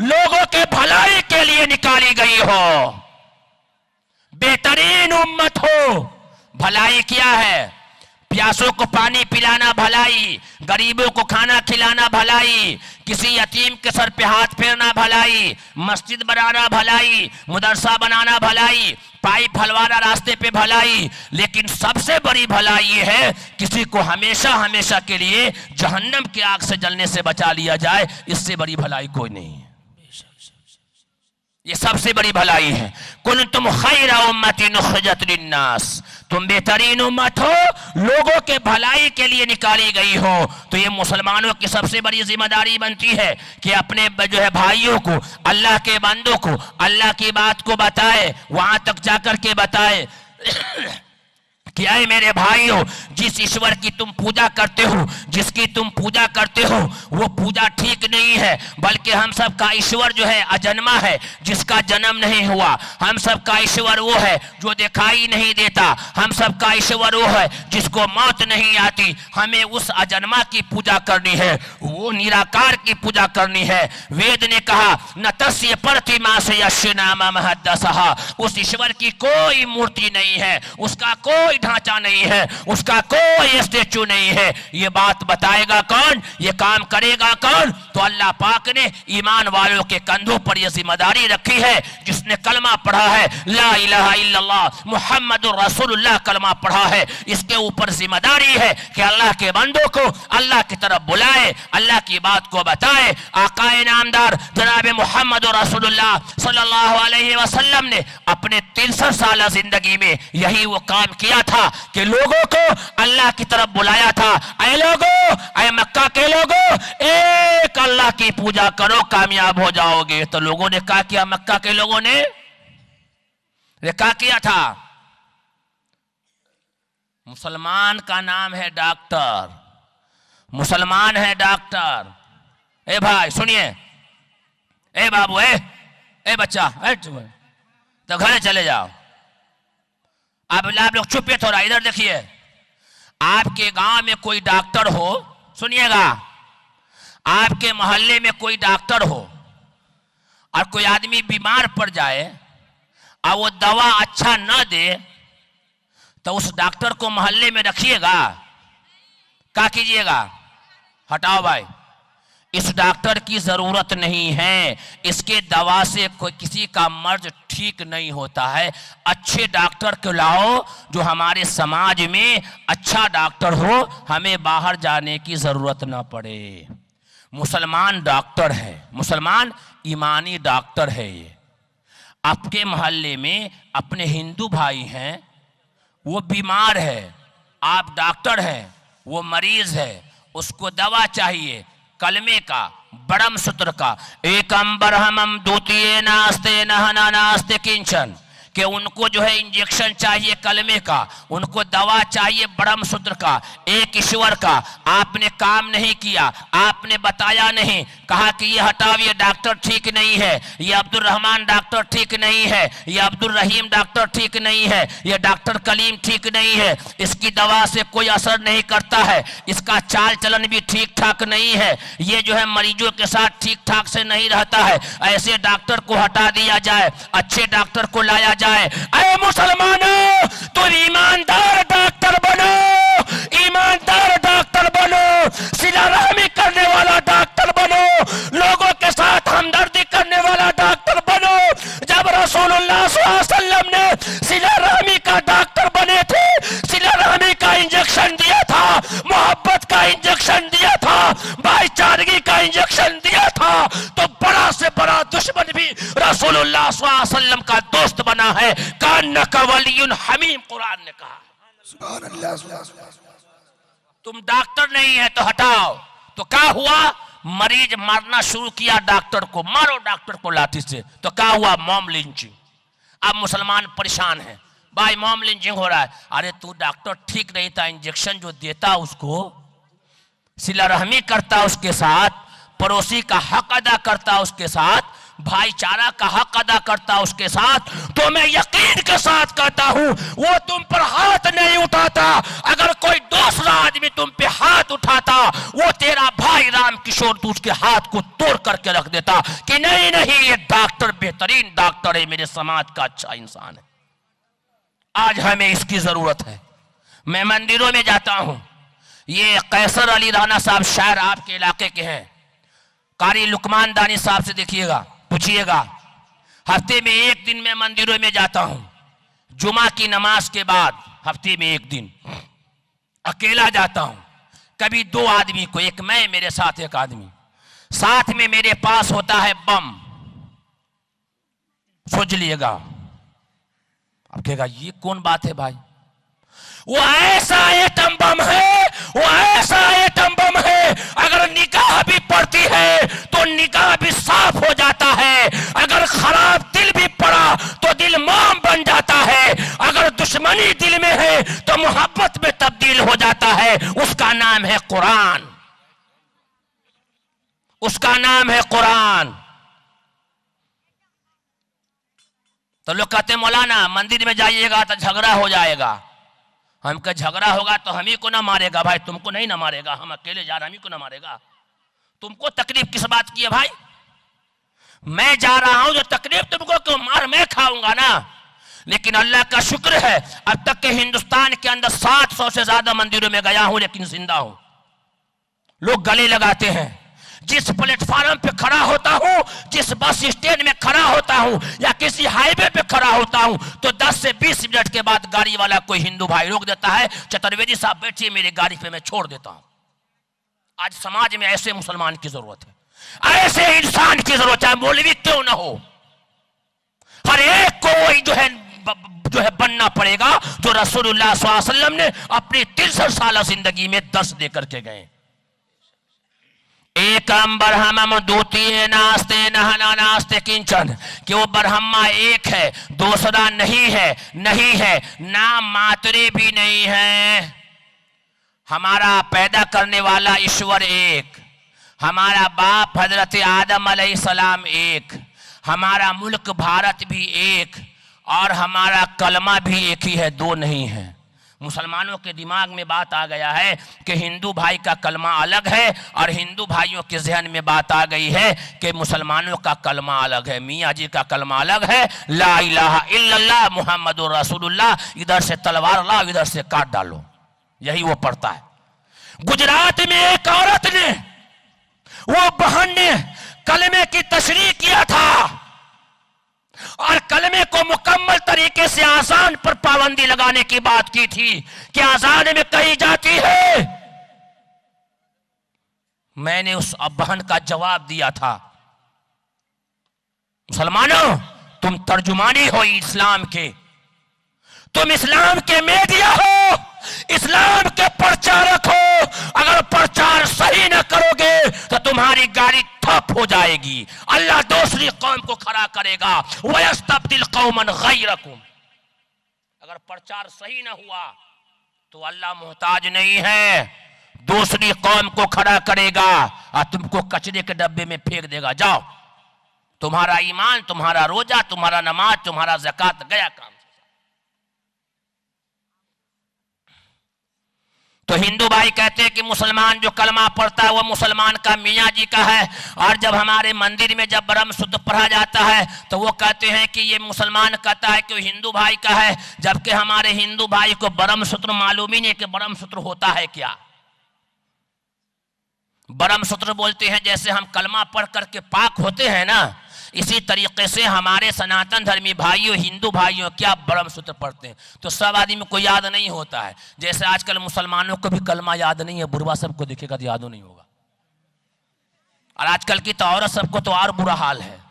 लोगों के भलाई के लिए निकाली गई हो। बेहतरीन उम्मत हो। भलाई क्या है? प्यासों को पानी पिलाना भलाई, गरीबों को खाना खिलाना भलाई, किसी यतीम के सर पे हाथ फेरना भलाई, मस्जिद बनाना भलाई, मदरसा बनाना भलाई, पाइप हलवाना रास्ते पे भलाई। लेकिन सबसे बड़ी भलाई ये है किसी को हमेशा हमेशा के लिए जहन्नम की आग से जलने से बचा लिया जाए। इससे बड़ी भलाई कोई नहीं है। ये सबसे बड़ी भलाई है। कुंतुम खैरा उम्मतिन उखरिजत लिन्नास, तुम बेहतरीन उम्मत हो, लोगों के भलाई के लिए निकाली गई हो। तो ये मुसलमानों की सबसे बड़ी जिम्मेदारी बनती है कि अपने जो है भाइयों को, अल्लाह के बंदों को अल्लाह की बात को बताए, वहां तक जाकर के बताए क्या है मेरे भाइयों, जिस ईश्वर की तुम पूजा करते हो, जिसकी तुम पूजा करते हो, वो पूजा ठीक नहीं है। बल्कि हम सब का ईश्वर जो है अजन्मा है, जिसका जन्म नहीं हुआ। हम सब का ईश्वर वो है जो दिखाई नहीं देता। हम सब का ईश्वर वो है जिसको मौत नहीं आती। हमें उस अजन्मा की पूजा करनी है, वो निराकार की पूजा करनी है। वेद ने कहा न तस्य प्रतिमा से यश्य नामा महद्दसहा, उस ईश्वर की कोई मूर्ति नहीं है, उसका कोई ढांचा नहीं है, उसका कोई स्टेचू नहीं है। ये बात बताएगा कौन, ये काम करेगा कौन? तो अल्लाह पाक ने ईमान वालों के कंधों पर यह जिम्मेदारी रखी है। जिसने कलमा पढ़ा है, ला इलाहा इल्लल्लाह मुहम्मदुर रसूलुल्लाह कलमा पढ़ा है, इसके ऊपर जिम्मेदारी है कि अल्लाह के बंदों को अल्लाह की तरफ बुलाए, अल्लाह की बात को बताए। आकाए नामदार जनाब मुहम्मदुर रसूलुल्लाह सल्लल्लाहु अलैहि वसल्लम ने अपने 63 साल जिंदगी में यही वो काम किया था कि लोगों को अल्लाह की तरफ बुलाया था। ऐ लोगों, ऐ मक्का के लोगों, एक अल्लाह की पूजा करो, कामयाब हो जाओगे। तो लोगों ने क्या किया? मक्का के लोगों ने क्या किया था? मुसलमान का नाम है डॉक्टर, मुसलमान है डॉक्टर। ए भाई सुनिए, ए बाबू, ए बच्चा, तो घर चले जाओ। आप लोग चुप है थोड़ा, इधर देखिए। आपके गांव में कोई डॉक्टर हो, सुनिएगा, आपके मोहल्ले में कोई डॉक्टर हो और कोई आदमी बीमार पड़ जाए और वो दवा अच्छा न दे, तो उस डॉक्टर को मोहल्ले में रखिएगा? क्या कीजिएगा? हटाओ भाई, इस डॉक्टर की जरूरत नहीं है, इसके दवा से कोई किसी का मर्ज ठीक नहीं होता है। अच्छे डॉक्टर को लाओ, जो हमारे समाज में अच्छा डॉक्टर हो, हमें बाहर जाने की जरूरत ना पड़े। मुसलमान डॉक्टर है, मुसलमान ईमानी डॉक्टर है। ये आपके मोहल्ले में अपने हिंदू भाई हैं, वो बीमार है, आप डॉक्टर हैं, वो मरीज है, उसको दवा चाहिए, कलमे का, बड़म सूत्र का, एक अंबर हम द्वितीय नास्ते नहना नास्ते किंचन, कि उनको जो है इंजेक्शन चाहिए कलमे का, उनको दवा चाहिए ब्रह्म सूत्र का, एक ईश्वर का। आपने काम नहीं किया, आपने बताया नहीं, कहा कि ये हटाओ, ये डॉक्टर ठीक नहीं है, ये अब्दुल रहमान डॉक्टर ठीक नहीं है, ये अब्दुल रहीम डॉक्टर ठीक नहीं है, ये डॉक्टर कलीम ठीक नहीं है, इसकी दवा से कोई असर नहीं करता है, इसका चाल चलन भी ठीक ठाक नहीं है, ये जो है मरीजों के साथ ठीक ठाक से नहीं रहता है। ऐसे डॉक्टर को हटा दिया जाए, अच्छे डॉक्टर को लाया जाए। ऐ मुसलमानों, तुम ईमानदार डॉक्टर बनो, ईमानदार डॉक्टर बनो, सिला रहमी करने वाला डॉक्टर बनो, लोगों के साथ हमदर्दी करने वाला डॉक्टर बनो। जब रसूलुल्लाह सल्लल्लाहु अलैहि वसल्लम ने सिला रहमी का डॉक्टर बने थे, सिला रहमी का इंजेक्शन दिया था, मोहब्बत का इंजेक्शन दिया था, भाईचारगी का इंजेक्शन दिया था, तो बड़ा से बड़ा दुश्मन भी रसूलुल्लाह सल्लल्लाहु अलैहि वसल्लम का दोस्त बना है। कान्नका वलियुन हमीम, कुरान ने कहा। तुम डॉक्टर नहीं है तो हटाओ। तो क्या हुआ? मरीज मारना शुरू किया डॉक्टर को, मारो डॉक्टर को लाठी से। तो क्या हुआ? Mob lynching. अब मुसलमान परेशान है, भाई मॉब लिंचिंग हो रहा है। अरे तू डॉक्टर ठीक नहीं था, इंजेक्शन जो देता उसको, सिला रहमी करता उसके साथ, पड़ोसी का हक अदा करता उसके साथ, भाईचारा का हक अदा करता उसके साथ, तो मैं यकीन के साथ कहता हूं वो तुम पर हाथ नहीं उठाता। अगर कोई दूसरा आदमी तुम पे हाथ उठाता, वो तेरा भाई राम किशोर तो उसके हाथ को तोड़ करके रख देता कि नहीं नहीं, ये डॉक्टर बेहतरीन डॉक्टर है, मेरे समाज का अच्छा इंसान है। आज हमें इसकी जरूरत है। मैं मंदिरों में जाता हूं, ये कैसर अली राना साहब शायर आपके इलाके के हैं, कारी लुकमान दानी साहब से देखिएगा, पूछिएगा। हफ्ते में एक दिन मैं मंदिरों में जाता हूं, जुमा की नमाज के बाद हफ्ते में एक दिन अकेला जाता हूं। कभी 2 आदमी को, एक मैं, मेरे साथ एक आदमी, साथ में मेरे पास होता है बम। सोच लिएगा, अब कहेगा ये कौन बात है भाई? वो ऐसा एटम बम है, वो ऐसा एटम बम है, अगर निगाह भी पड़ती है तो निगाह भी साफ हो जाता है। अगर खराब दिल भी पड़ा तो दिल मोम बन जाता है। अगर दुश्मनी दिल में है तो मोहब्बत में तब्दील हो जाता है। उसका नाम है कुरान, उसका नाम है कुरान। तो लोग कहते हैं मौलाना मंदिर में जाइएगा तो झगड़ा हो जाएगा। हम का झगड़ा होगा तो हम ही को ना मारेगा भाई, तुमको नहीं ना मारेगा, हम अकेले जा रहे, हम ही को ना मारेगा। तुमको तकलीफ किस बात की है भाई? मैं जा रहा हूं, जो तकलीफ तुमको क्यों, मार मैं खाऊंगा ना। लेकिन अल्लाह का शुक्र है अब तक के हिंदुस्तान के अंदर 700 से ज्यादा मंदिरों में गया हूं, लेकिन जिंदा हूं। लोग गले लगाते हैं। जिस प्लेटफार्म पे खड़ा होता हूं, जिस बस स्टैंड में खड़ा होता हूं या किसी हाईवे पे खड़ा होता हूं, तो 10 से 20 मिनट के बाद गाड़ी वाला कोई हिंदू भाई रोक देता है, चतुर्वेदी साहब बैठिए मेरी गाड़ी पे, मैं छोड़ देता हूं। आज समाज में ऐसे मुसलमान की जरूरत है, ऐसे इंसान की जरूरत है, मौलवी क्यों ना हो। हर एक को वही जो है बनना पड़ेगा जो रसूलुल्लाह सल्लल्लाहु अलैहि वसल्लम ने अपनी 63 साल जिंदगी में 10 दे करके गए। एकम ब्रह्मम द्वितीय नास्ते नहना नास्ते किंचन, कि वो ब्रह्मा एक है, दूसरा नहीं है, नहीं है ना मात्रे भी नहीं है। हमारा पैदा करने वाला ईश्वर एक, हमारा बाप हजरत आदम अलैहिस्सलाम एक, हमारा मुल्क भारत भी एक, और हमारा कलमा भी एक ही है, 2 नहीं है। मुसलमानों के दिमाग में बात आ गया है कि हिंदू भाई का कलमा अलग है, और हिंदू भाइयों के जहन में बात आ गई है कि मुसलमानों का कलमा अलग है, मियाँ जी का कलमा अलग है, ला इलाहा इल्लल्लाह मुहम्मदुर रसूलुल्लाह, इधर से तलवार लाओ इधर से काट डालो, यही वो पढ़ता है। गुजरात में एक औरत ने, वो बहन ने कलमे की तशरीह किया था और कलमे को मुकम्मल तरीके से आजान पर पाबंदी लगाने की बात की थी कि आजान में कही जाती है। मैंने उस बहन का जवाब दिया था, मुसलमानों तुम तर्जुमानी हो इस्लाम के, तुम इस्लाम के मीडिया हो, इस्लाम के प्रचारक हो। अगर प्रचार सही न करोगे तो तुम्हारी गाड़ी ठप हो जाएगी, अल्लाह दूसरी कौम को खड़ा करेगा, वयस्तब्दिल कौमन गैरकुम। अगर प्रचार सही न हुआ तो अल्लाह मोहताज नहीं है, दूसरी कौम को खड़ा करेगा और तुमको कचरे के डब्बे में फेंक देगा। जाओ, तुम्हारा ईमान, तुम्हारा रोजा, तुम्हारा नमाज, तुम्हारा ज़कात गया काम। तो हिंदू भाई कहते हैं कि मुसलमान जो कलमा पढ़ता है वो मुसलमान का मियाँ जी का है, और जब हमारे मंदिर में जब ब्रह्म सूत्र पढ़ा जाता है तो वो कहते हैं कि ये मुसलमान कहता है कि वो हिंदू भाई का है, जबकि हमारे हिंदू भाई को ब्रह्म सूत्र मालूम ही नहीं कि ब्रह्म सूत्र होता है क्या। ब्रह्म सूत्र बोलते हैं जैसे हम कलमा पढ़ करके पाक होते हैं ना, इसी तरीके से हमारे सनातन धर्मी भाइयों, हिंदू भाइयों क्या ब्रह्म सूत्र पढ़ते हैं। तो सब आदमी को याद नहीं होता है, जैसे आजकल मुसलमानों को भी कलमा याद नहीं है, बुढ़वा सबको देखेगा तो याद नहीं होगा। और आजकल की तो औरत सबको तो और बुरा हाल है,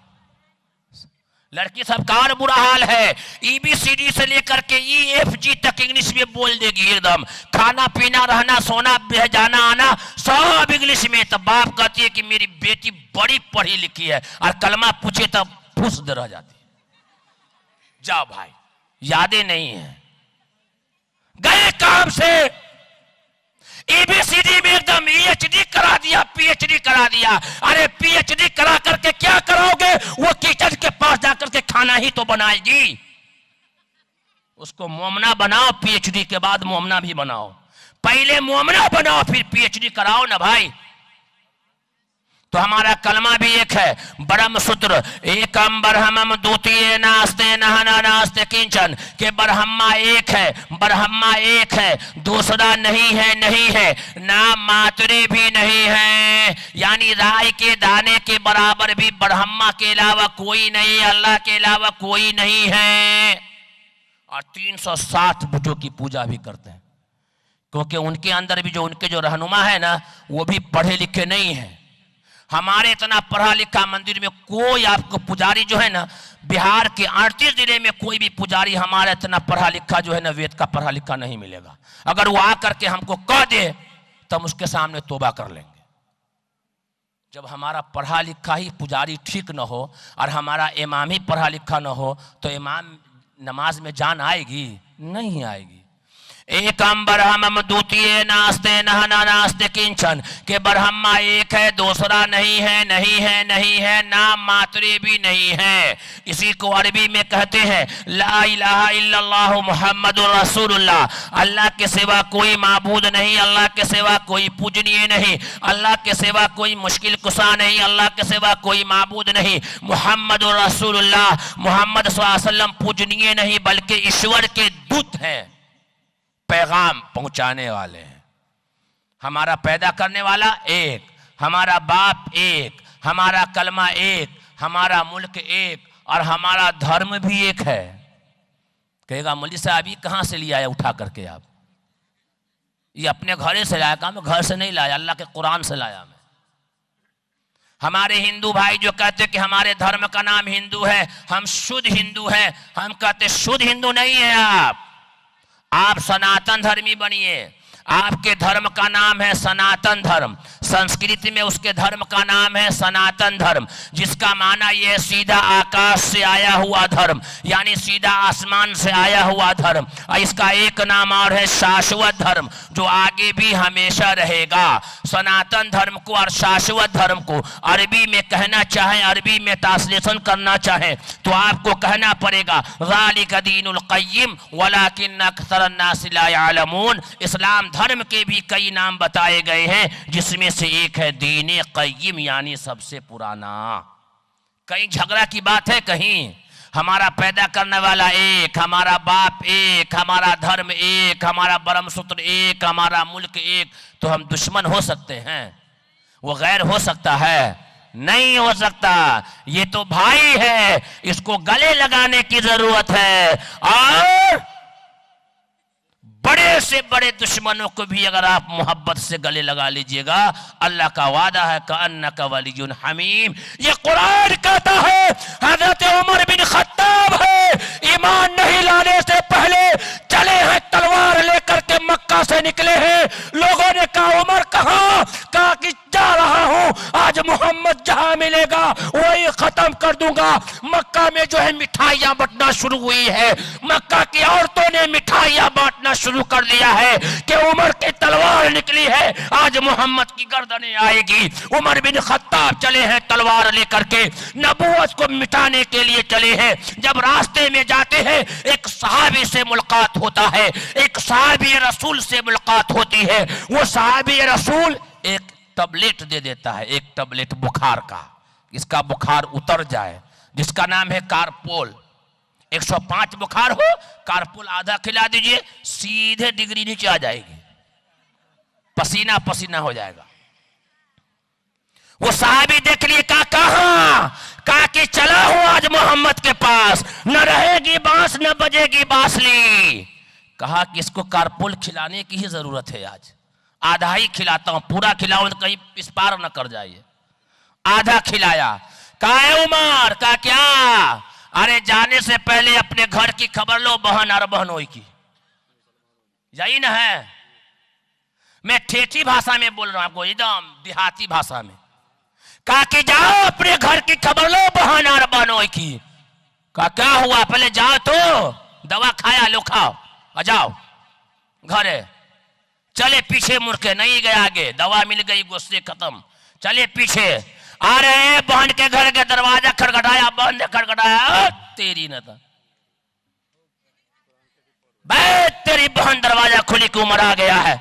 लड़की सबका और बुरा हाल है। EBCD से लेकर के EFG तक इंग्लिश में बोल देगी एकदम, खाना पीना रहना सोना जाना आना सब इंग्लिश में। तब बाप कहती है कि मेरी बेटी बड़ी पढ़ी लिखी है, और कलमा पूछे तब फूस दे रह जाती है। जाओ भाई, यादें नहीं है, गए काम से। एबीसीडी में एकदम पीएचडी करा दिया, पीएचडी करा दिया। अरे पीएचडी करा करके क्या कराओगे? वो किचन के पास जाकर के खाना ही तो बनाएगी। उसको मोमना बनाओ, पीएचडी के बाद मोमना भी बनाओ। पहले मोमना बनाओ फिर पीएचडी कराओ ना भाई। तो हमारा कलमा भी एक है, ब्रह्म सूत्र एकम ब्रह्मम द्वितीय नास्ते नहना नास्ते किंचन, के ब्रह्मा एक है, ब्रह्मा एक है, दूसरा नहीं है, नहीं है, नाम मात्रे भी नहीं है, यानी राय के दाने के बराबर भी ब्रह्मा के अलावा कोई नहीं, अल्लाह के अलावा कोई नहीं है। और 360 बुतों की पूजा भी करते हैं, क्योंकि उनके अंदर भी उनके जो रहनुमा है ना, वो भी पढ़े लिखे नहीं है। हमारे इतना पढ़ा लिखा मंदिर में कोई आपको पुजारी जो है ना, बिहार के 38 जिले में कोई भी पुजारी हमारा इतना पढ़ा लिखा जो है ना, वेद का पढ़ा लिखा नहीं मिलेगा। अगर वो आकर के हमको कह दे तो हम उसके सामने तौबा कर लेंगे। जब हमारा पढ़ा लिखा ही पुजारी ठीक न हो और हमारा इमाम ही पढ़ा लिखा न हो, तो इमाम नमाज में जान आएगी? नहीं आएगी। एकम ब्रह्मम द्वितीय नास्ते नहना नास्ते किंचन, के ब्रह्मा एक है, दूसरा नहीं है, नहीं है, नहीं है, नाम मात्रे भी नहीं है। इसी को अरबी में कहते हैं ला इलाहा इल्लल्लाहु मुहम्मदुर रसूलुल्लाह, अल्लाह के सिवा कोई माबूद नहीं, अल्लाह के सिवा कोई पूजनीय नहीं, अल्लाह के सिवा कोई मुश्किल कुशा नहीं, अल्लाह के सिवा कोई माबूद नहीं, मुहम्मदुर रसूलुल्लाह, मोहम्मद सल्लल्लाहु अलैहि वसल्लम पूजनीय नहीं बल्कि ईश्वर के दूत हैं, पैगाम पहुंचाने वाले हैं। हमारा पैदा करने वाला एक, हमारा बाप एक, हमारा कलमा एक, हमारा मुल्क एक, और हमारा धर्म भी एक है। कहेगा मौलवी साहब ये कहां से लिया है उठा करके? आप ये अपने घरे से लाया? मैं घर से नहीं लाया, अल्लाह के कुरान से लाया मैं। हमारे हिंदू भाई जो कहते कि हमारे धर्म का नाम हिंदू है, हम शुद्ध हिंदू हैं, हम कहते शुद्ध हिंदू नहीं है आप सनातन धर्मी बनिए। आपके धर्म का नाम है सनातन धर्म, संस्कृत में उसके धर्म का नाम है सनातन धर्म, जिसका माना यह सीधा आकाश से आया हुआ धर्म, यानी सीधा आसमान से आया हुआ धर्म। और इसका एक नाम और है शाश्वत धर्म, जो आगे भी हमेशा रहेगा। सनातन धर्म को और शाश्वत धर्म को अरबी में कहना चाहे, अरबी में ट्रांसलेशन करना चाहे तो आपको कहना पड़ेगा ज़ालिका दीनुल क़य्यिम वलाकिन्न अक्सरन नास ला यअलमून। इस्लाम धर्म के भी कई नाम बताए गए हैं, जिसमें से एक है दीन क़य्यिम, यानी सबसे पुराना। कहीं झगड़ा की बात है? कहीं हमारा पैदा करने वाला एक, हमारा बाप एक, हमारा धर्म एक, हमारा ब्रह्म सूत्र एक, हमारा मुल्क एक, तो हम दुश्मन हो सकते हैं? वो गैर हो सकता है? नहीं हो सकता। ये तो भाई है, इसको गले लगाने की जरूरत है। और बड़े से बड़े दुश्मनों को भी अगर आप मोहब्बत से गले लगा लीजिएगा, अल्लाह का वादा है कअन्नका वलियुन हमीम। ये कुरान कहता है, हजरत उमर बिन खत्ताब है, ईमान नहीं लाने से पहले चले हैं, तलवार लेकर के मक्का से निकले हैं। लोगों ने कहा उमर कहाँ? कहा कि जा रहा हूं, आज मोहम्मद जहां मिलेगा वही खत्म कर दूंगा। मक्का में जो है मिठाइयां बंटना शुरू हुई है, मक्का की औरतों ने मिठाइयां बांटना शुरू कर दिया है कि उमर की तलवार निकली है, आज मोहम्मद की गर्दनें आएगी। उमर बिन खत्ताब चले हैं तलवार लेकर के, नबूवत को मिटाने के लिए चले हैं। जब रास्ते में जाते हैं एक सहाबी से मुलाकात होता है, एक सहाबी रसूल से मुलाकात होती है। वो सहाबी रसूल एक टैबलेट दे देता है, एक टैबलेट बुखार का, इसका बुखार उतर जाए, जिसका नाम है कारपोल। 105 बुखार हो, कारपोल आधा खिला दीजिए, सीधे डिग्री नीचे आ जाएगी, पसीना पसीना हो जाएगा। वो साहबी देख लिए, कहा कि चला हूं आज मोहम्मद के पास, न रहेगी बांस न बजेगी बांसुरी। कहा कि इसको कारपोल खिलाने की ही जरूरत है, आज आधा ही खिलाता हूं, पूरा खिलाऊं तो कहीं पिस्पार न कर जाइए। आधा खिलाया। कहा उमर, कहा क्या? अरे जाने से पहले अपने घर की खबर लो बहन और बहनोई की, यही ना है। मैं ठेठी भाषा में बोल रहा हूं आपको, एकदम देहाती भाषा में। कहा कि जाओ अपने घर की खबर लो बहन और बहनोई की। कहा क्या हुआ? पहले जाओ तो दवा खाया, लो खाओ, जाओ घरे। चले पीछे मुड़ के, नहीं गए आगे, दवा मिल गई, गुस्से खत्म, चले पीछे। आ रहे हैं, बहन के घर के दरवाजा खड़खड़ाया, बहन ने खड़खड़ाया, तेरी न था तेरी बहन दरवाजा खुली की उम्र आ गया है।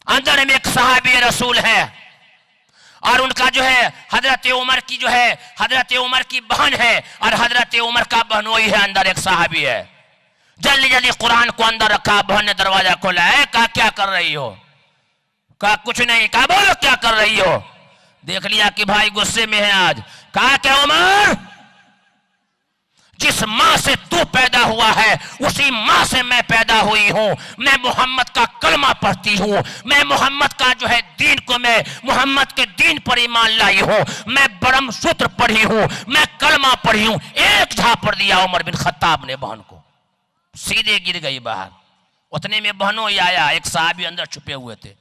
अंदर में एक सहाबी रसूल है और उनका जो है हजरत उमर की जो है हजरत उमर की बहन है और हजरत उमर का बहनोई है। अंदर एक सहाबी है, जल्दी जल्दी कुरान को अंदर रखा, बहन ने दरवाजा खोला है, कहा क्या कर रही हो? कहा कुछ नहीं। कहा बोलो क्या कर रही हो? देख लिया कि भाई गुस्से में है आज। कहा क्या उमर, जिस मां से तू पैदा हुआ है उसी मां से मैं पैदा हुई हूं। मैं मोहम्मद का कलमा पढ़ती हूं, मैं मोहम्मद का जो है दीन को, मैं मोहम्मद के दीन पर ईमान लाई हूं, मैं ब्रह्म सूत्र पढ़ी हूं, मैं कलमा पढ़ी हूं। एक झापड़ दिया उमर बिन खत्ताब ने बहन को, सीधे गिर गई बाहर। उतने में बहनोई आया, एक साहबी अंदर छुपे हुए थे।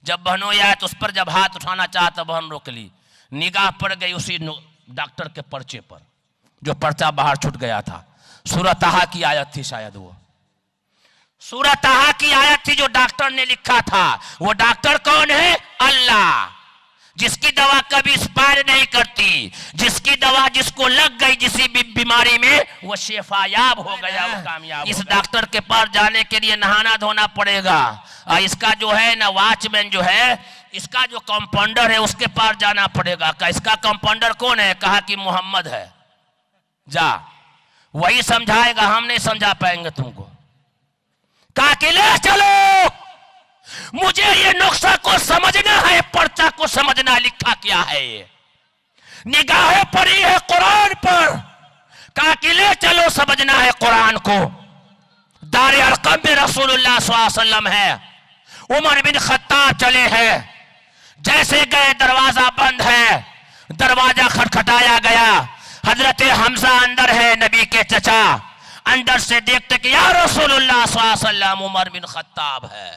जब बहनोई आया तो उस पर जब हाथ उठाना चाहता, बहन रोक ली। निगाह पड़ गई उसी डॉक्टर के पर्चे पर, जो पर्चा बाहर छूट गया था। सूरह ताहा की आयत थी, शायद वो सूरह ताहा की आयत थी जो डॉक्टर ने लिखा था। वो डॉक्टर कौन है? अल्लाह, जिसकी दवा कभी एक्सपायर नहीं करती, जिसकी दवा जिसको लग गई जिसी भी बीमारी में वो शेफायाब हो गया, वो कामयाब। इस डॉक्टर के पास जाने के लिए नहाना धोना पड़ेगा। और इसका जो है ना वॉचमैन जो है, इसका जो कंपाउंडर है उसके पास जाना पड़ेगा। इसका कंपाउंडर कौन है? कहा कि मोहम्मद है, जा वही समझाएगा, हम नहीं समझा पाएंगे तुमको। कहा कि ले चलो, मुझे ये नुस्खा को समझना है, पर्चा को समझना, लिखा क्या है ये, निगाहें पड़ी है कुरान पर। कहा कि ले चलो, समझना है कुरान को। दारे अरकम में रसूलुल्लाह सल्लल्लाहु अलैहि वसल्लम है, उमर बिन खत्ताब चले हैं। जैसे गए दरवाजा बंद है, दरवाजा खटखटाया गया। हजरत हमजा अंदर है, नबी के चचा। अंदर से देखते कि या रसूलुल्लाह सल्लल्लाहु अलैहि वसल्लम, उमर बिन खत्ताब है,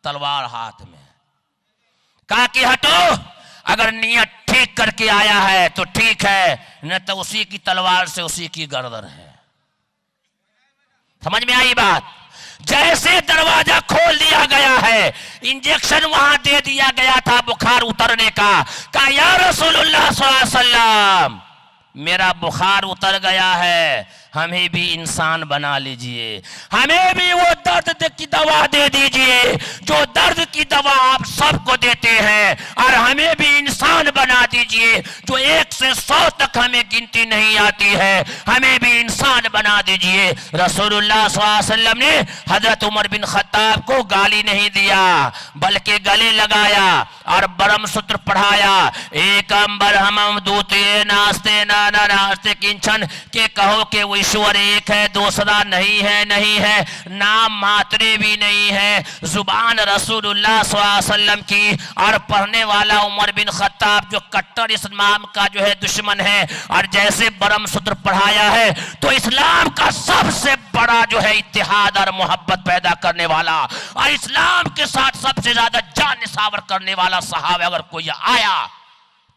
तलवार हाथ में। कहा कि हटो, अगर नियत ठीक करके आया है तो ठीक है, न तो उसी की तलवार से उसी की गर्दन है। समझ में आई बात? जैसे दरवाजा खोल दिया गया है, इंजेक्शन वहां दे दिया गया था बुखार उतरने का। कहा या रसूलुल्लाह सल्लल्लाहु अलैहि वसल्लम, मेरा बुखार उतर गया है, हमें भी इंसान बना लीजिए, हमें भी वो दर्द की दवा दे दीजिए जो दर्द की दवा आप सबको देते हैं, और हमें भी इंसान बना दीजिए जो 1 से 100 तक हमें गिनती नहीं आती है, हमें भी इंसान बना दीजिए। रसूलुल्लाह सल्लल्लाहु अलैहि वसल्लम ने हजरत उमर बिन खत्ताब को गाली नहीं दिया, बल्कि गले लगाया और ब्रह्म सूत्र पढ़ाया। एक अंबर हम दूते नास्ते ना नास्ते किंचन, के कहो कि वो ईश्वर एक है, दूसरा नहीं है, नहीं है, नाम मात्रे भी नहीं है। जुबान रसूलुल्लाह सल्लल्लाहु अलैहि वसल्लम की, और पढ़ने वाला उमर बिन खत्ताब जो कट्टर इस्लाम का जो है दुश्मन है। और जैसे ब्रह्म सूत्र पढ़ाया है तो इस्लाम का सबसे बड़ा जो है इत्तेहाद और मोहब्बत पैदा करने वाला, और इस्लाम के साथ सबसे ज्यादा जान निसावर करने वाला सहाबा अगर कोई आया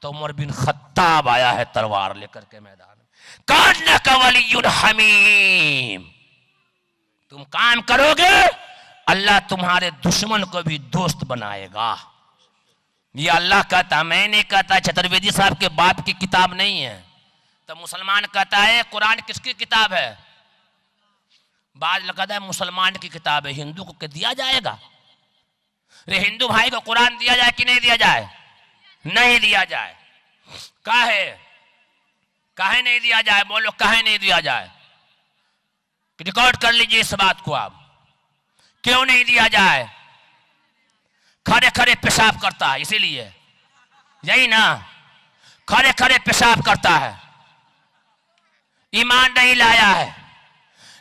तो उमर बिन खत्ताब आया है तलवार लेकर के मैदान में। कान का वलियुन हमीम, तुम काम करोगे अल्लाह तुम्हारे दुश्मन को भी दोस्त बनाएगा। ये अल्लाह कहता, मैं नहीं कहता। चतुर्वेदी साहब के बाप की किताब नहीं है। तो मुसलमान कहता है कुरान किसकी किताब है? बाज कहता है मुसलमान की किताब है, हिंदू को दिया जाएगा? रे हिंदू भाई को कुरान दिया जाए कि नहीं दिया जाए? नहीं दिया जाए। काहे नहीं दिया जाए? बोलो काहे नहीं दिया जाए? रिकॉर्ड कर लीजिए इस बात को आप। क्यों नहीं दिया जाए? खड़े खड़े पेशाब करता है, इसीलिए। यही ना, खड़े खड़े पेशाब करता है, ईमान नहीं लाया है।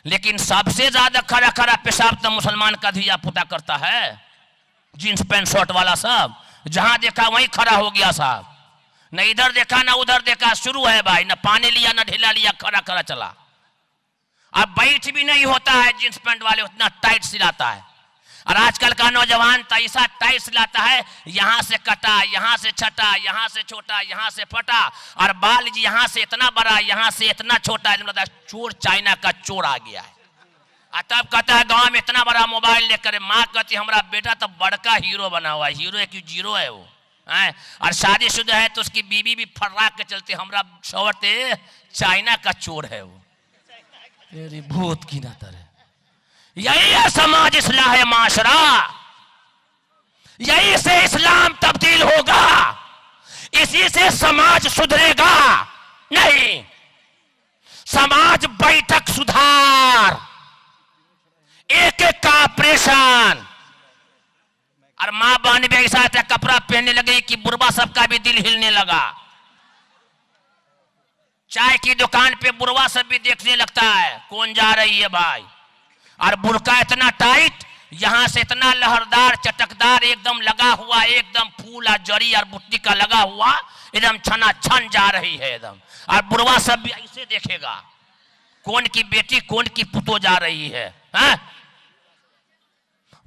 लेकिन सबसे ज्यादा खड़ा खड़ा पेशाब तो मुसलमान का धिया पुता करता है, जींस पैंट शर्ट वाला सब। जहां देखा वहीं खड़ा हो गया साहब, न इधर देखा ना उधर देखा, शुरू है भाई, न पानी लिया न ढीला लिया, खड़ा खड़ा चला। अब बैठ भी नहीं होता है, जींस पैंट वाले उतना टाइट सिलाता है। और आजकल का नौजवान तो ऐसा टाइट सिलाता है, यहां से कटा, यहां से छटा, यहां से छोटा, यहां से फटा, और बाल जी यहां से इतना बड़ा, यहां से इतना छोटा। चोर चाइना का चोर आ गया है। तब कहता है गांव में इतना बड़ा मोबाइल लेकर, माँ कहती हमारा बेटा तो बड़का हीरो बना हुआ है। हीरो है कि जीरो है वो है? और शादीशुदा है तो उसकी बीवी भी फर्रा के चलते, हमारा शौहर चाइना का चोर है वो। तेरी भूत की नतर है। यही है समाज, इस्लाह है माशरा, यही से इस्लाम तब्दील होगा, इसी से समाज सुधरेगा। नहीं, समाज बैठक सुधार, एक एक का ऑपरेशन। और मां बहन भी ऐसा कपड़ा पहनने लगी कि बुरबा सबका भी दिल हिलने लगा। चाय की दुकान पे बुरबा सब भी देखने लगता है कौन जा रही है भाई। और बुरका इतना टाइट, यहां से इतना लहरदार चटकदार एकदम लगा हुआ, एकदम फूल और जड़ी और बुट्टी का लगा हुआ, एकदम छना छन जा रही है एकदम। और बुरबा सब भी ऐसे देखेगा कौन की बेटी कौन की पुतो जा रही है।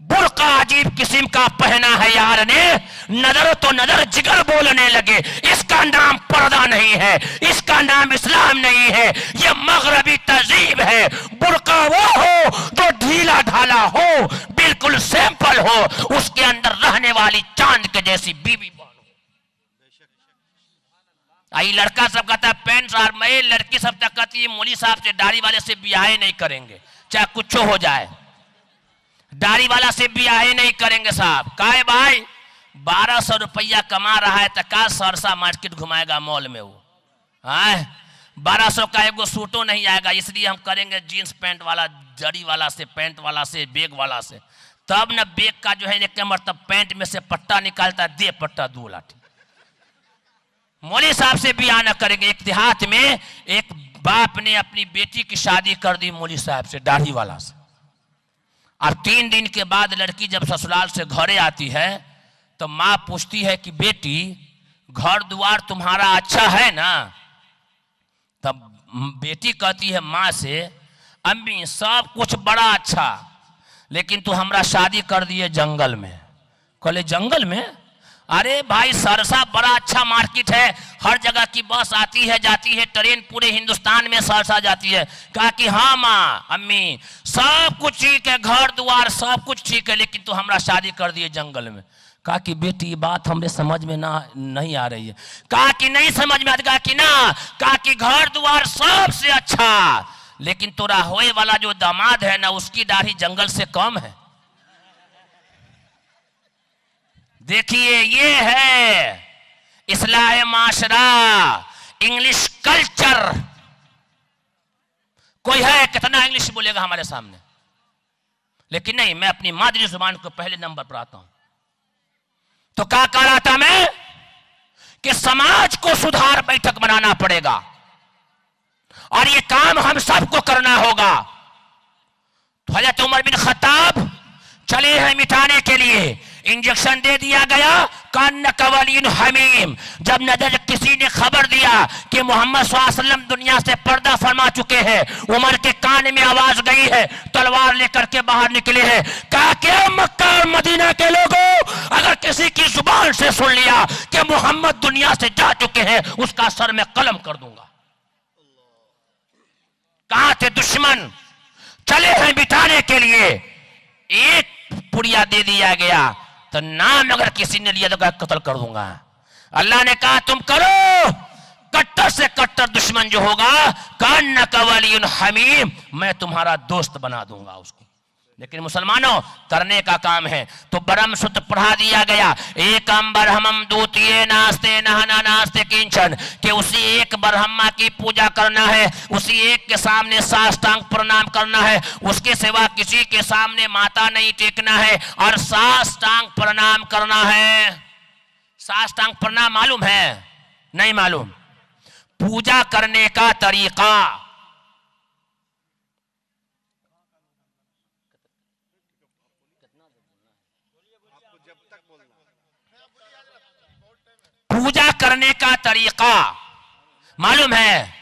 बुर्का अजीब किस्म का पहना है यार ने, नजर तो नजर जिगर बोलने लगे। इसका नाम पर्दा नहीं है, इसका नाम इस्लाम नहीं है, यह मगरबी तहजीब है। बुर्का वो हो जो ढीला ढाला हो, बिल्कुल सैंपल हो, उसके अंदर रहने वाली चांद के जैसी बीवी बनो। आई लड़का सब कहता है पैंट, और मैं लड़की सब तक कहती है मौली साहब से दाढ़ी वाले से ब्याह नहीं करेंगे, चाहे कुछ हो जाए, दाढ़ी वाला से ब्याह नहीं करेंगे साहब। काहे भाई 1200 रुपया कमा रहा है तो का सरसा मार्केट घुमाएगा मॉल में वो। 1200 का एगो सूटो नहीं आएगा, इसलिए हम करेंगे जीन्स पैंट वाला, जड़ी वाला से, पैंट वाला से, बैग वाला से। तब न बैग का जो है एक मतलब पैंट में से पट्टा निकालता है, दे पट्टा 2 लाठी। मौली साहब से ब्याह न करेंगे। एक देहात में एक बाप ने अपनी बेटी की शादी कर दी मौली साहब से, दाढ़ी वाला से। और 3 दिन के बाद लड़की जब ससुराल से घरे आती है तो माँ पूछती है कि बेटी घर द्वार तुम्हारा अच्छा है ना? तब बेटी कहती है माँ से, अम्मी सब कुछ बड़ा अच्छा, लेकिन तू हमरा शादी कर दिए जंगल में। कहले जंगल में? अरे भाई सरसा बड़ा अच्छा मार्केट है, हर जगह की बस आती है जाती है, ट्रेन पूरे हिंदुस्तान में सरसा जाती है। कहा कि हाँ माँ अम्मी सब कुछ ठीक है, घर द्वार सब कुछ ठीक है, लेकिन तू हमरा शादी कर दिए जंगल में। कहा कि बेटी ये बात हमरे समझ में नहीं आ रही है। कहा कि नहीं समझ में आती? कहा कि ना, कहा कि घर द्वार सबसे अच्छा, लेकिन तोरा होए वाला जो दामाद है ना, उसकी दाढ़ी जंगल से कम है। देखिए ये है इस्लाह माशरा, इंग्लिश कल्चर। कोई है कितना इंग्लिश बोलेगा हमारे सामने, लेकिन नहीं, मैं अपनी मादरी जुबान को पहले नंबर पर आता हूं। तो क्या कह रहा था मैं कि समाज को सुधार बैठक बनाना पड़ेगा और ये काम हम सबको करना होगा। तो हज़रत उमर बिन खत्ताब चले हैं मिटाने के लिए, इंजेक्शन दे दिया गया, कान कवलीन हमीम। जब नजर किसी ने खबर दिया कि मोहम्मद सल्लल्लाहु अलैहि वसल्लम दुनिया से पर्दा फरमा चुके हैं, उमर के कान में आवाज गई है, तलवार लेकर के बाहर निकले हैं। कहा कि मक्का और मदीना के लोगों, अगर किसी की जुबान से सुन लिया कि मोहम्मद दुनिया से जा चुके हैं, उसका सर में कलम कर दूंगा। कहां थे दुश्मन? चले हैं बिठाने के लिए, एक पुड़िया दे दिया गया तो नाम अगर किसी ने लिया तो कत्ल कर दूंगा। अल्लाह ने कहा तुम करो, कट्टर से कट्टर दुश्मन जो होगा, कान कवलीन हमीम, मैं तुम्हारा दोस्त बना दूंगा उसको। लेकिन मुसलमानों करने का काम है तो ब्रह्म सूत्र पढ़ा दिया गया, एक ब्रह्मम द्वितीय नास्ते नहना नास्ते किंचन, कि उसी एक ब्रह्मा की पूजा करना है, उसी एक के सामने साष्टांग प्रणाम करना है, उसके सिवा किसी के सामने माथा नहीं टेकना है और साष्टांग प्रणाम करना है। साष्टांग प्रणाम मालूम है? नहीं मालूम? पूजा करने का तरीका, पूजा करने का तरीका मालूम है?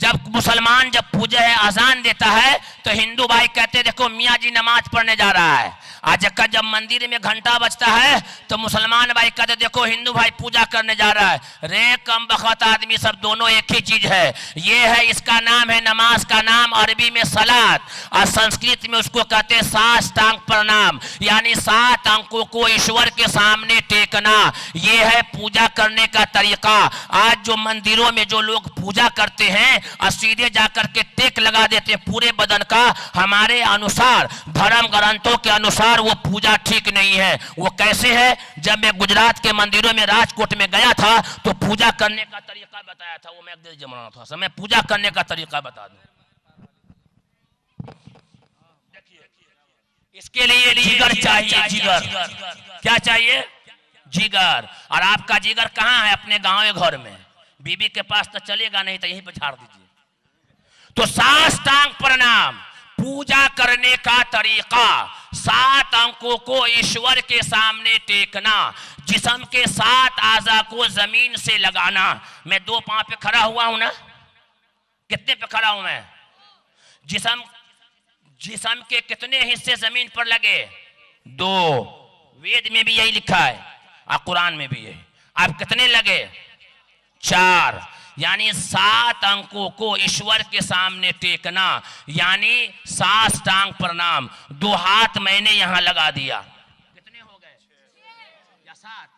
जब मुसलमान जब पूजा है अजान देता है तो हिंदू भाई कहते देखो मियाँ जी नमाज पढ़ने जा रहा है। आज जब मंदिर में घंटा बजता है तो मुसलमान भाई कहते देखो हिंदू भाई पूजा करने जा रहा है। रे कम बखत आदमी, सब दोनों एक ही चीज है। ये है, इसका नाम है नमाज का नाम अरबी में सलात और संस्कृत में उसको कहते हैं साष्टांग प्रणाम, यानी 7 अंकों को ईश्वर के सामने टेकना। ये है पूजा करने का तरीका। आज जो मंदिरों में जो लोग पूजा करते हैं और सीधे जाकर के टेक लगा देते हैं पूरे बदन का, हमारे अनुसार, धर्म ग्रंथों के अनुसार वो पूजा ठीक नहीं है। वो कैसे है? जब मैं गुजरात के मंदिरों में राजकोट में गया था तो पूजा करने का तरीका बताया था, वो मैं जमाना था, मैं पूजा करने का तरीका बता दूं। इसके लिए जिगर चाहिए, जिगर। क्या चाहिए? जिगर। और आपका जिगर कहाँ है? अपने गांव घर में। बीबी के पास तो चलेगा नहीं, तो यहीं पे झाड़ दीजिए। तो साष्टांग प्रणाम, पूजा करने का तरीका, 7 अंकों को ईश्वर के सामने टेकना, जिस्म के 7 आज़ा को जमीन से लगाना। मैं 2 पांव पे खड़ा हुआ हूं ना, कितने पे खड़ा हूं मैं? जिस्म के कितने हिस्से जमीन पर लगे? 2। वेद में भी यही लिखा है और कुरान में भी यही। आप कितने लगे? 4। यानी 7 अंकों को ईश्वर के सामने टेकना, यानी साष्टांग प्रणाम। 2 हाथ मैंने यहां लगा दिया, कितने हो गए? 7,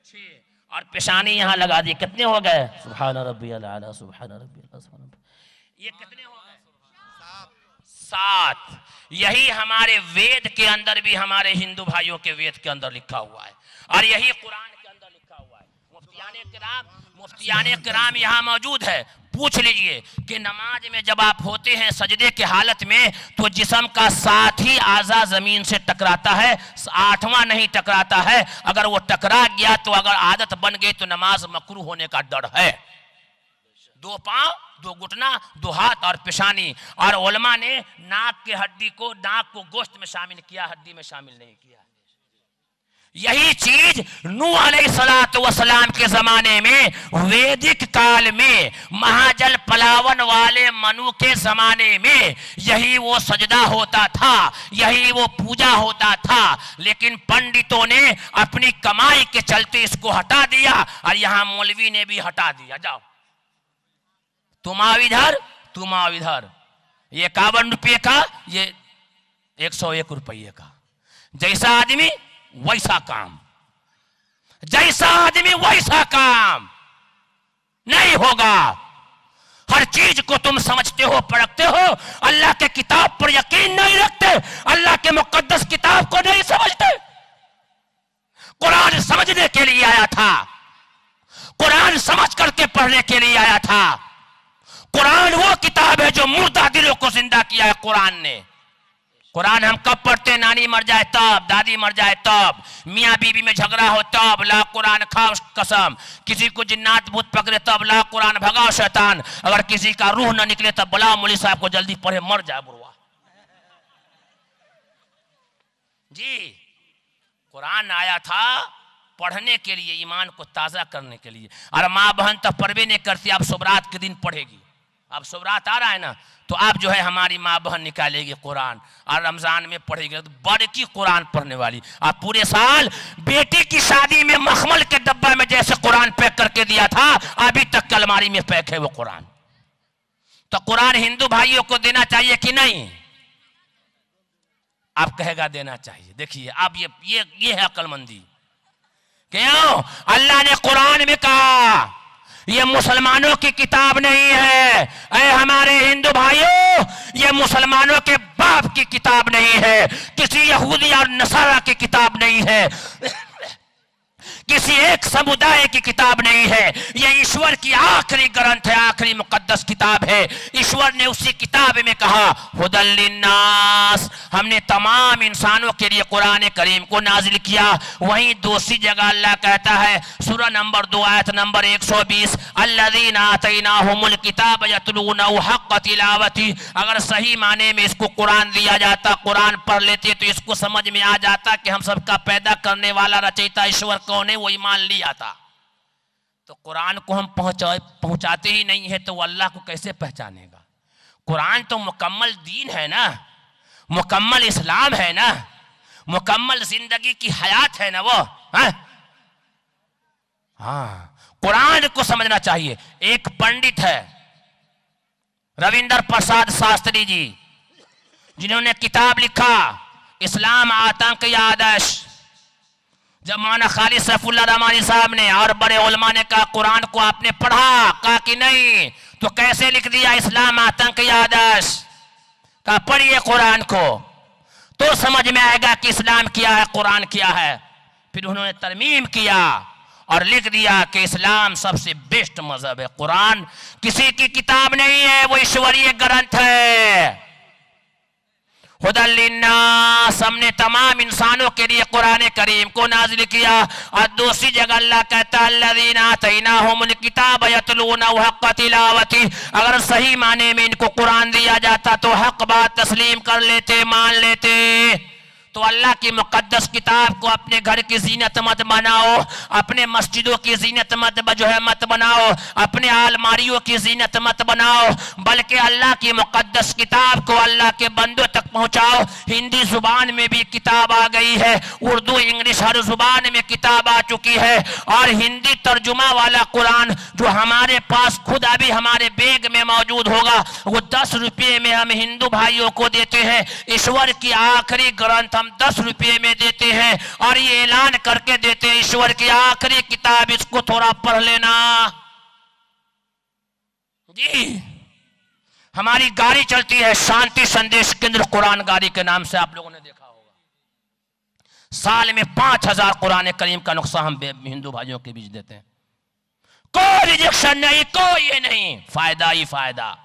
6। और पेशानी यहां लगा दी, कितने हो गए? सुभान रब्बियल आला, सुभान रब्बियल आला। ये कितने हो गए? 7। यही हमारे वेद के अंदर भी, हमारे हिंदू भाइयों के वेद के अंदर लिखा हुआ है और यही कुरान के अंदर लिखा हुआ है। मुफ्तियाने किराम यहाँ मौजूद है। पूछ लीजिए कि नमाज में जब आप होते हैं सजदे के हालत में, तो जिस्म का 7 ही आज़ा जमीन से टकराता है, 8वां नहीं टकराता है। अगर वो टकरा गया तो अगर आदत बन गई तो नमाज मकरूह होने का डर है। 2 पांव, 2 घुटना, 2 हाथ और पेशानी। और उलमा ने नाक के हड्डी को, नाक को गोश्त में शामिल किया, हड्डी में शामिल नहीं किया। यही चीज नूह अलैहिस्सलाम के जमाने में, वैदिक काल में, महाजल पलावन वाले मनु के जमाने में यही वो सजदा होता था, यही वो पूजा होता था। लेकिन पंडितों ने अपनी कमाई के चलते इसको हटा दिया और यहां मौलवी ने भी हटा दिया। जाओ तुम आओ इधर, तुम आओ इधर। ये 51 रुपये का, ये 101 रुपये का। जैसा आदमी वैसा काम, जैसा आदमी वैसा काम नहीं होगा। हर चीज को तुम समझते हो, परखते हो, अल्लाह के किताब पर यकीन नहीं रखते, अल्लाह के मुकद्दस किताब को नहीं समझते। कुरान समझने के लिए आया था, कुरान समझ करके पढ़ने के लिए आया था। कुरान वो किताब है जो मुर्दा दिलों को जिंदा किया है कुरान ने। कुरान हम कब पढ़ते? नानी मर जाए तब, दादी मर जाए तब, मियाँ बीवी में झगड़ा हो तब, ला कुरान खाओ कसम। किसी को जिन्नात भूत पकड़े तब, ला कुरान भगाओ शैतान। अगर किसी का रूह न निकले तब बुलाओ मौलवी साहब को, जल्दी पढ़े मर जाए बुरवा। जी, कुरान आया था पढ़ने के लिए, ईमान को ताजा करने के लिए। और माँ बहन तब पढ़वे नहीं करती, आप शुभरात के दिन पढ़ेगी। अब शुभरात आ रहा है ना, तो आप जो है हमारी माँ बहन निकालेगी कुरान और रमजान में पढ़ेगी, तो बड़की कुरान पढ़ने वाली। आप पूरे साल बेटी की शादी में मखमल के डब्बा में जैसे कुरान पैक करके दिया था, अभी तक अलमारी में पैक है वो कुरान। तो कुरान हिंदू भाइयों को देना चाहिए कि नहीं? आप कहेगा देना चाहिए। देखिए अब ये है अक्लमंदी। क्यों? अल्लाह ने कुरान में कहा ये मुसलमानों की किताब नहीं है। ऐ हमारे हिंदू भाइयों, ये मुसलमानों के बाप की किताब नहीं है, किसी यहूदी और नसारा की किताब नहीं है, किसी एक समुदाय की किताब नहीं है। ये ईश्वर की आखिरी ग्रंथ है, आखिरी मुकद्दस किताब है। ईश्वर ने उसी किताब में कहा हुदल लिन्नास, हमने तमाम इंसानों के लिए कुरान करीम को नाजिल किया। वहीं दूसरी जगह अल्लाह कहता है, सूरह नंबर 2 आयत नंबर 120, अल्लज़ीना आतैनाहुमुल किताब यतलूनहु हक़्क़ तिलावती। अगर सही माने में इसको कुरान दिया जाता, कुरान पढ़ लेते तो इसको समझ में आ जाता कि हम सबका पैदा करने वाला रचयिता ईश्वर कौन है, वो ईमान लिया था। तो कुरान को हम पहुंचाते ही नहीं है तो वो अल्लाह को कैसे पहचानेगा? कुरान तो मुकम्मल दीन है ना, मुकम्मल इस्लाम है ना, मुकम्मल जिंदगी की हयात है ना वो। हाँ, कुरान को समझना चाहिए। एक पंडित है, रविंद्र प्रसाद शास्त्री जी, जिन्होंने किताब लिखा इस्लाम आतंक या आदर्श। जब मौलाना खालिद सैफुल्लाह रहमानी साहब ने और बड़े उलमा ने कहा कुरान को आपने पढ़ा, कहा कि नहीं, तो कैसे लिख दिया इस्लाम आतंक या आदर्श। कहा पढ़िए कुरान को तो समझ में आएगा कि इस्लाम क्या है, कुरान क्या है। फिर उन्होंने तरमीम किया और लिख दिया कि इस्लाम सबसे बेस्ट मजहब है, कुरान किसी की किताब नहीं है, वो ईश्वरीय ग्रंथ है। हुदल लिन्नास, हमने तमाम इंसानों के लिए कुरान करीम को नाजिल किया। और दूसरी जगह अल्लाह कहता है अल्लज़ीना आतैनाहुमुल किताब यतलूनहु हक़्क़ तिलावती, अगर सही माने में इनको कुरान दिया जाता तो हक बात तस्लीम कर लेते, मान लेते। तो अल्लाह की मुकद्दस किताब को अपने घर की जीनत मत बनाओ, अपने मस्जिदों की जीनत मत बनाओ, अपने अलमारियों की जीनत मत बनाओ, बल्कि अल्लाह की मुकद्दस किताब को अल्लाह के बंदों तक पहुंचाओ। हिंदी जुबान में भी किताब आ गई है, उर्दू इंग्लिश हर जुबान में किताब आ चुकी है। और हिंदी तर्जुमा वाला कुरान जो हमारे पास खुद अभी हमारे बैग में मौजूद होगा, वो 10 रुपये में हम हिंदू भाइयों को देते हैं। ईश्वर की आखिरी ग्रंथ हम 10 रुपये में देते हैं और ये ऐलान करके देते हैं ईश्वर की आखिरी किताब, इसको थोड़ा पढ़ लेना। जी हमारी गाड़ी चलती है शांति संदेश केंद्र कुरान गाड़ी के नाम से, आप लोगों ने देखा होगा। साल में 5000 कुरान करीम का नुस्खा हम हिंदू भाइयों के बीच देते हैं। कोई रिजेक्शन नहीं, कोई ये नहीं, फायदा ही फायदा।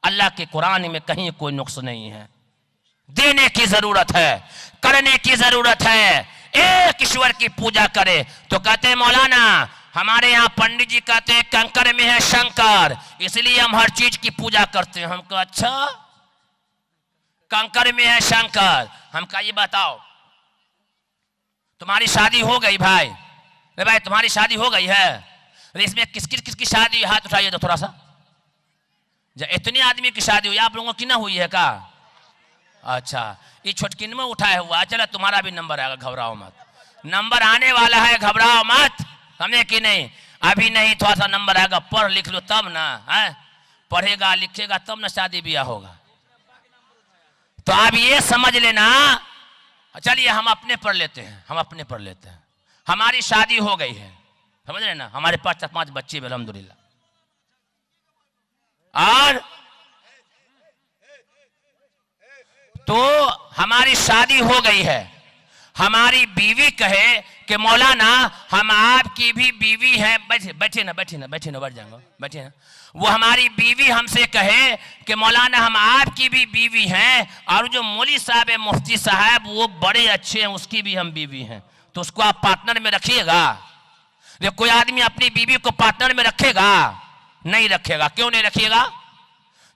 अल्लाह के कुरान में कहीं कोई नुक्स नहीं है। देने की जरूरत है, करने की जरूरत है। एक ईश्वर की पूजा करे तो कहते हैं मौलाना हमारे यहाँ पंडित जी कहते हैं कंकर में है शंकर, इसलिए हम हर चीज की पूजा करते हैं। हमको अच्छा कंकर में है शंकर। हमका ये बताओ तुम्हारी शादी हो गई भाई? अरे भाई तुम्हारी शादी हो गई है? अरे इसमें किसकी शादी? हाथ उठाइए तो थोड़ा सा। इतने आदमी की शादी हुई, आप लोगों की ना हुई है का? अच्छा ये छोटकिन में उठाया हुआ, चलो तुम्हारा भी नंबर आएगा, घबराओ मत। नंबर आने वाला है, घबराओ मत। हमें कि नहीं अभी नहीं, थोड़ा सा नंबर आएगा, पढ़ लिख लो तब ना है, पढ़ेगा लिखेगा तब ना शादी ब्याह होगा। तो आप ये समझ लेना। चलिए हम अपने पढ़ लेते हैं, हम अपने पढ़ लेते हैं। हमारी शादी हो गई है, समझ रहे ना, हमारे पास 4-5 बच्चे अल्हम्दुलिल्लाह। और तो हमारी शादी हो गई है, हमारी बीवी कहे कि मौलाना हम आपकी भी बीवी हैं। बैठे ना बैठ जाएंगे, बैठे ना। वो हमारी बीवी हमसे कहे कि मौलाना हम आपकी भी बीवी हैं, और जो मौली साहब है मुफ्ती साहब वो बड़े अच्छे हैं, उसकी भी हम बीवी हैं, तो उसको आप पार्टनर में रखिएगा। कोई आदमी अपनी बीवी को पार्टनर में रखेगा? नहीं रखेगा। क्यों नहीं रखिएगा?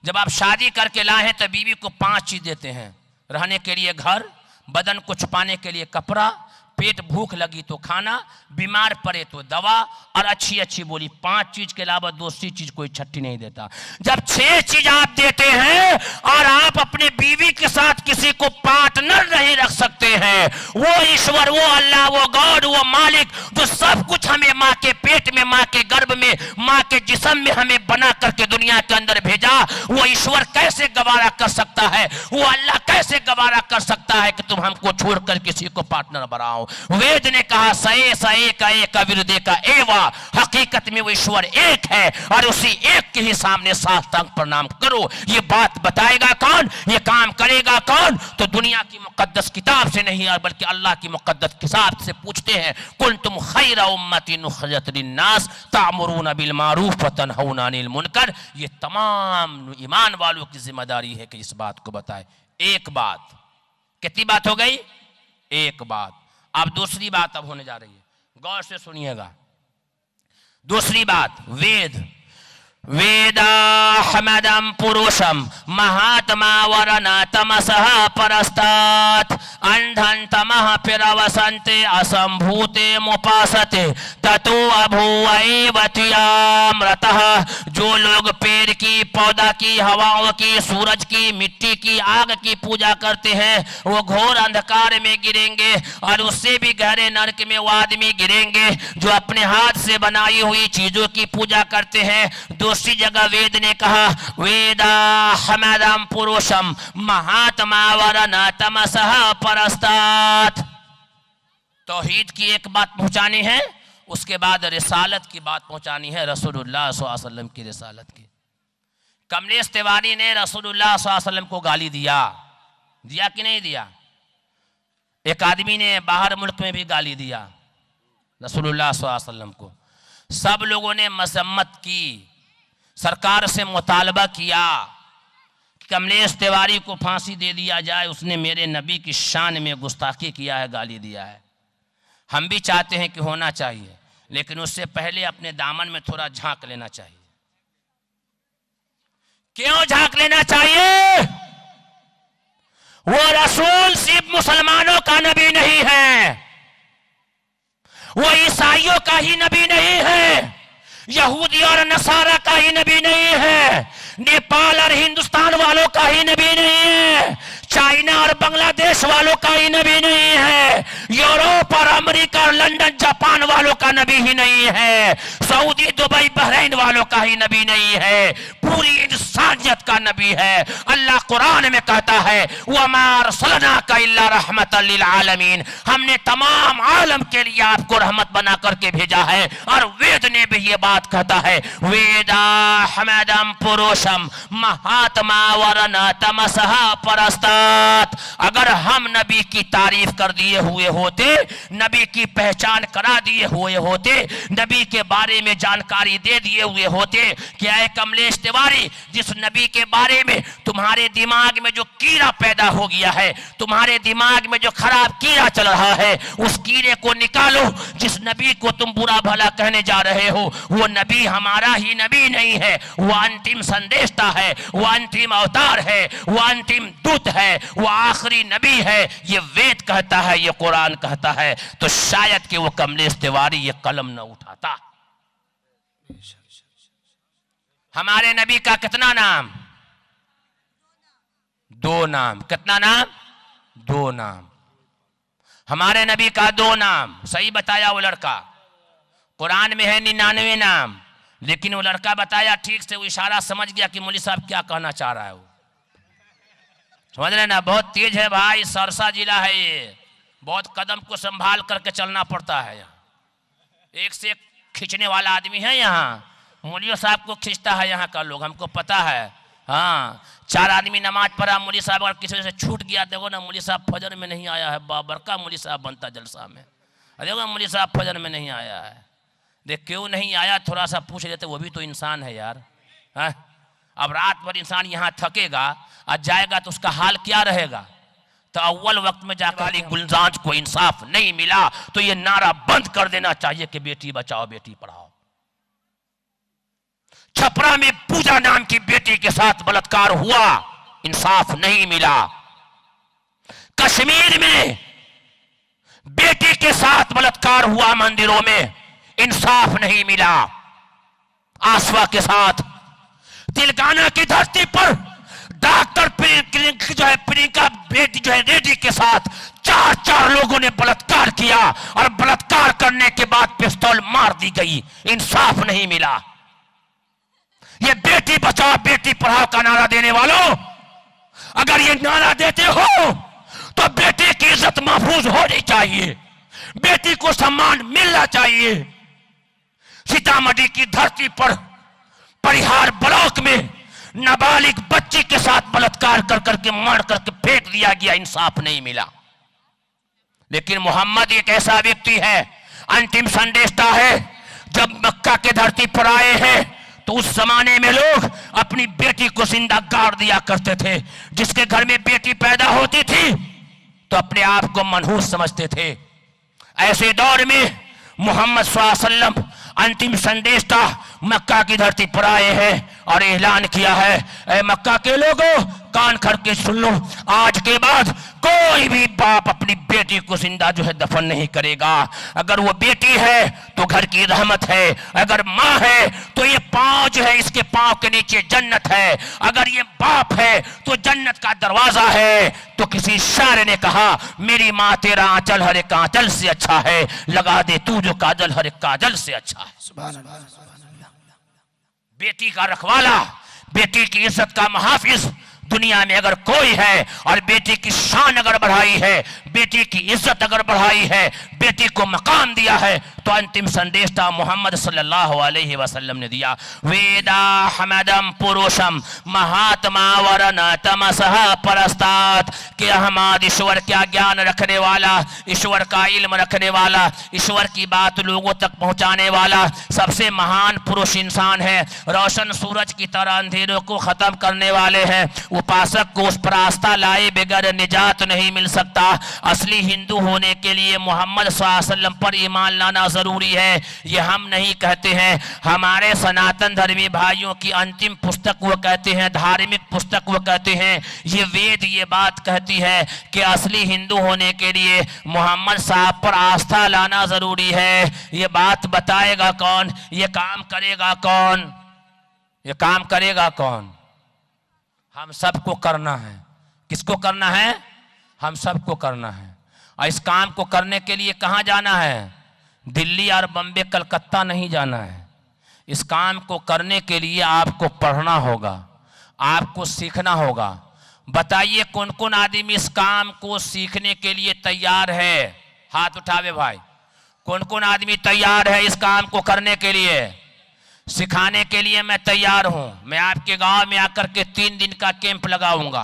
जब आप शादी करके लाए हैं तो बीवी को 5 चीज देते हैं, रहने के लिए घर, बदन को छुपाने के लिए कपड़ा, पेट भूख लगी तो खाना, बीमार पड़े तो दवा, और अच्छी अच्छी बोली। 5 चीज के अलावा दूसरी चीज कोई छठी नहीं देता। जब 6 चीज आप देते हैं और आप अपने बीवी के साथ किसी को पार्टनर नहीं रख सकते हैं, वो ईश्वर, वो अल्लाह, वो गॉड, वो मालिक जो सब कुछ हमें माँ के पेट में, माँ के गर्भ में, माँ के जिस्म में हमें बना करके दुनिया के अंदर भेजा, वो ईश्वर कैसे गवारा कर सकता है? वो अल्लाह कैसे गवारा कर सकता है कि तुम हमको छोड़कर किसी को पार्टनर बनाओ? वेद ने कहा सए सए का एक विरुद्ध का एवा, हकीकत में वो ईश्वर एक है और उसी एक के ही सामने साष्टांग प्रणाम करो। ये बात बताएगा कौन? ये काम करेगा कौन? तो दुनिया की मुकद्दस किताब से नहीं बल्कि अल्लाह की मुकद्दस किताब से पूछते हैं। कुंतुम खैरा उम्मतिन उखरिजत लिन्नास तामुरून बिल मारूफ व तनहौना अनिल मुनकर। ये तमाम ईमान वालों की जिम्मेदारी है कि इस बात को बताए। एक बात, कितनी बात हो गई? एक बात। अब दूसरी बात अब होने जा रही है, गौर से सुनिएगा। दूसरी बात, वेद। वेदाहमदम पुरुषम महात्मा वरना तमसः परस्तात् अंधं तमः पिरवसन्ते असंभूते मुपासते ततो अभूवैवत्यामृतः। जो लोग पेड़ की, पौधा की, हवाओं की, सूरज की, मिट्टी की, आग की पूजा करते हैं वो घोर अंधकार में गिरेंगे और उससे भी गहरे नरक में वो आदमी गिरेंगे जो अपने हाथ से बनाई हुई चीजों की पूजा करते हैं। दूसरी जगह वेद ने कहा वेदा हमदम पुरुषम महात्मा वरना तमसह परस्तात। तौहीद की एक बात पहुंचानी है, उसके बाद रिसालत की बात पहुंचानी है, रसूलुल्लाह सल्लल्लाहु अलैहि वसल्लम की रिसालत की। कमलेश तिवारी ने रसूलुल्लाह सल्लल्लाहु अलैहि वसल्लम को गाली दिया कि नहीं दिया? एक आदमी ने बाहर मुल्क में भी गाली दिया रसूलुल्लाह सल्लल्लाहु अलैहि वसल्लम को। सब लोगों ने मजम्मत की, सरकार से मुतालबा किया कि कमलेश तिवारी को फांसी दे दिया जाए, उसने मेरे नबी की शान में गुस्ताखी किया है, गाली दिया है। हम भी चाहते हैं कि होना चाहिए, लेकिन उससे पहले अपने दामन में थोड़ा झांक लेना चाहिए। क्यों झांक लेना चाहिए? वो रसूल सिर्फ मुसलमानों का नबी नहीं है, वो ईसाइयों का ही नबी नहीं है, यहूदी और नसारा का ही नबी नहीं है, नेपाल और हिंदुस्तान वालों का ही नबी नहीं है, चाइना और बांग्लादेश वालों का ही नबी नहीं है, यूरोप और अमेरिका और लंदन जापान वालों का नबी ही नहीं है, सऊदी दुबई बहरीन वालों का ही नबी नहीं है, पूरी इंसानियत का नबी है। अल्लाह कुरान में कहता है वमा अरसलनाका इल्ला रहमतल लिल आलमीन, हमने तमाम आलम के लिए आपको रहमत बना करके भेजा है। और वेद ने भी ये बात कहता है वेदा हमदम पुरुषम महात्मा वरना तमसह परस्तात। अगर हम नबी की तारीफ कर दिए हुए होते, नबी की पहचान करा दिए हुए होते, नबी के बारे में जानकारी दे दिए हुए होते, क्या है कमलेश तिवारी, जिस नबी के बारे में तुम्हारे दिमाग में जो कीड़ा पैदा हो गया है, तुम्हारे दिमाग में जो खराब कीड़ा चल रहा है, उस कीड़े को निकालो। जिस नबी को तुम बुरा भला कहने जा रहे हो, वो नबी हमारा ही नबी नहीं है, वो अंतिम संदेशता है, वो अंतिम अवतार है, वो अंतिम दूत है, वो आखिरी नबी है। ये वेद कहता है, ये कुरान कहता है, तो शायद कि वो कमलेश तिवारी ये कलम न उठाता। हमारे नबी का कितना नाम? 2 नाम। कितना नाम? 2 नाम। हमारे नबी का 2 नाम। सही बताया वो लड़का। कुरान में है 99 नाम, लेकिन वो लड़का बताया ठीक से, वो इशारा समझ गया कि मौलवी साहब क्या कहना चाह रहा है। वो समझ रहे ना, बहुत तेज है भाई, सरसा जिला है ये, बहुत कदम को संभाल करके चलना पड़ता है। यहाँ एक से एक खींचने वाला आदमी है, यहाँ मौलवी साहब को खींचता है यहाँ का लोग, हमको पता है। हाँ, 4 आदमी नमाज पढ़ा, मौलवी साहब अगर किसी से छूट गया, देखो ना मौलवी साहब फजर में नहीं आया है, बाबर का मौलवी साहब बनता जलसा में, देखो मौलवी साहब फजर में नहीं आया है। देख क्यों नहीं आया, थोड़ा सा पूछ लेते, वो भी तो इंसान है यार। हाँ? अब रात भर इंसान यहाँ थकेगा और जाएगा तो उसका हाल क्या रहेगा। तो अव्वल वक्त में जाकर गुलजांच को इंसाफ नहीं मिला, तो ये नारा बंद कर देना चाहिए कि बेटी बचाओ बेटी पढ़ाओ। छपरा में पूजा नाम की बेटी के साथ बलात्कार हुआ, इंसाफ नहीं मिला। कश्मीर में बेटी के साथ बलात्कार हुआ मंदिरों में, इंसाफ नहीं मिला। आसवा के साथ तेलंगाना की धरती पर डॉक्टर जो है प्रियंका बेटी जो है रेड्डी के साथ 4 लोगों ने बलात्कार किया और बलात्कार करने के बाद पिस्तौल मार दी गई, इंसाफ नहीं मिला। ये बेटी बचाओ बेटी पढ़ाओ का नारा देने वालों, अगर ये नारा देते हो तो बेटी की इज्जत महफूज होनी चाहिए, बेटी को सम्मान मिलना चाहिए। सीतामढ़ी की धरती पर परिहार ब्लॉक में नाबालिग बच्ची के साथ बलात्कार कर करके मार करके फेंक दिया गया, इंसाफ नहीं मिला। लेकिन मोहम्मद एक ऐसा व्यक्ति है, अंतिम संदेशता है। जब मक्का के धरती पर आए हैं तो उस जमाने में लोग अपनी बेटी को जिंदा गाड़ दिया करते थे। जिसके घर में बेटी पैदा होती थी तो अपने आप को मनहूस समझते थे। ऐसे दौर में मोहम्मद सल्लल्लाहु अलैहि वसल्लम अंतिम संदेशता मक्का की धरती पर आए हैं और ऐलान किया है, ऐ मक्का के लोगों कान करके सुन लो, आज के बाद कोई भी बाप अपनी बेटी को जिंदा जो है दफन नहीं करेगा। अगर वो बेटी है तो घर की रहमत है, अगर माँ है तो ये पांव जो है इसके पांव के नीचे जन्नत है, अगर ये बाप है तो जन्नत का दरवाजा है। तो किसी शायर ने कहा, मेरी माँ तेरा आंचल हर एक आंचल से अच्छा है, लगा दे तू जो काजल हर एक काजल से अच्छा है। बेटी का रखवाला, बेटी की इज्जत का मुहाफिज दुनिया में अगर कोई है, और बेटी की शान अगर बढ़ाई है, बेटी की इज्जत अगर बढ़ाई है, बेटी को मकाम दिया है, तो अंतिम संदेश था मोहम्मद सल्लल्लाहु अलैहि वसल्लम ने दिया, वेदा हमदम पुरुषम महात्मा वरन तमसह परस्तात, कि अहमद ईश्वर का ज्ञान रखने वाला, ईश्वर का इल्म रखने वाला, ईश्वर की बात लोगों तक पहुंचाने वाला सबसे महान पुरुष इंसान है। रोशन सूरज की तरह अंधेरों को खत्म करने वाले हैं। उपासक को उस पर आस्था लाए बगैर निजात नहीं मिल सकता। असली हिंदू होने के लिए मोहम्मद सल्लल्लाहु अलैहि वसल्लम पर ईमान लाना जरूरी है। ये हम नहीं कहते हैं, हमारे सनातन धर्मी भाइयों की अंतिम पुस्तक वो कहते हैं, धार्मिक पुस्तक वो कहते हैं, ये वेद ये बात कहती है कि असली हिंदू होने के लिए मोहम्मद साहब पर आस्था लाना जरूरी है। ये बात बताएगा कौन? ये काम करेगा कौन? ये काम करेगा कौन? हम सबको करना है। किसको करना है? हम सबको करना है। और इस काम को करने के लिए कहाँ जाना है? दिल्ली और बम्बे कलकत्ता नहीं जाना है। इस काम को करने के लिए आपको पढ़ना होगा, आपको सीखना होगा। बताइए कौन कौन आदमी इस काम को सीखने के लिए तैयार है? हाथ उठावे भाई। कौन कौन आदमी तैयार है इस काम को करने के लिए? सिखाने के लिए मैं तैयार हूं। मैं आपके गांव में आकर के 3 दिन का कैंप लगाऊंगा।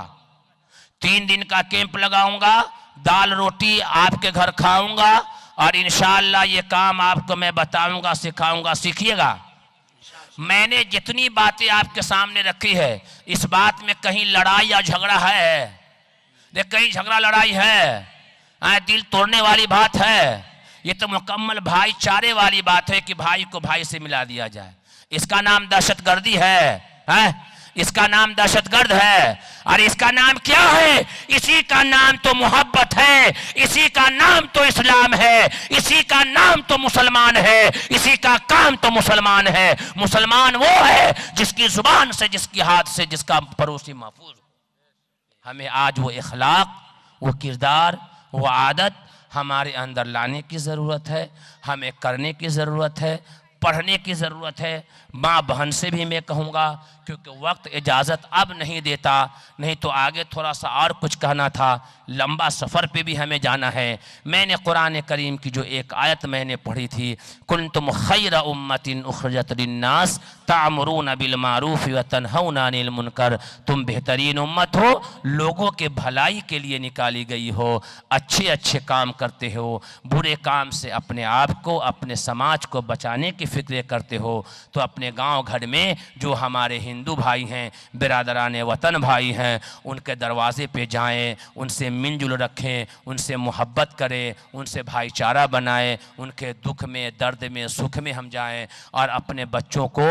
3 दिन का कैंप लगाऊंगा, दाल रोटी आपके घर खाऊंगा, और इंशाअल्लाह ये काम आपको मैं बताऊंगा, सिखाऊंगा। सीखिएगा। मैंने जितनी बातें आपके सामने रखी है, इस बात में कहीं लड़ाई या झगड़ा है? देख, कहीं झगड़ा लड़ाई है? दिल तोड़ने वाली बात है? ये तो मुकम्मल भाईचारे वाली बात है कि भाई को भाई से मिला दिया जाए। इसका नाम दहशतगर्दी है? इसका नाम दहशतगर्द है। और इसका नाम क्या है? इसी का नाम तो मोहब्बत है, इसी का नाम तो इस्लाम है, इसी का नाम तो मुसलमान है, इसी का काम तो मुसलमान है। मुसलमान वो है जिसकी जुबान से, जिसकी हाथ से, जिसका पड़ोसी महफूज। हमें आज वो इखलाक, वो किरदार, वो आदत हमारे अंदर लाने की ज़रूरत है। हमें करने की ज़रूरत है, पढ़ने की ज़रूरत है। माँ बहन से भी मैं कहूँगा, क्योंकि वक्त इजाज़त अब नहीं देता, नहीं तो आगे थोड़ा सा और कुछ कहना था। लंबा सफ़र पे भी हमें जाना है। मैंने कुरान करीम की जो एक आयत मैंने पढ़ी थी, कुंतुम खैरा उम्मतिन उखरजत लिन्नास तामुरून बिल मारूफ व तन्हौना अनिल मुनकर, तुम बेहतरीन उम्मत हो, लोगों के भलाई के लिए निकाली गई हो, अच्छे अच्छे काम करते हो, बुरे काम से अपने आप को, अपने समाज को बचाने की फ़िक्र करते हो। तो अपने गांव घर में जो हमारे हिंदू भाई हैं, बिरादरान वतन भाई हैं, उनके दरवाजे पे जाएं, उनसे मिलजुल रखें, उनसे मोहब्बत करें, उनसे भाईचारा बनाएं, उनके दुख में, दर्द में, सुख में हम जाएं, और अपने बच्चों को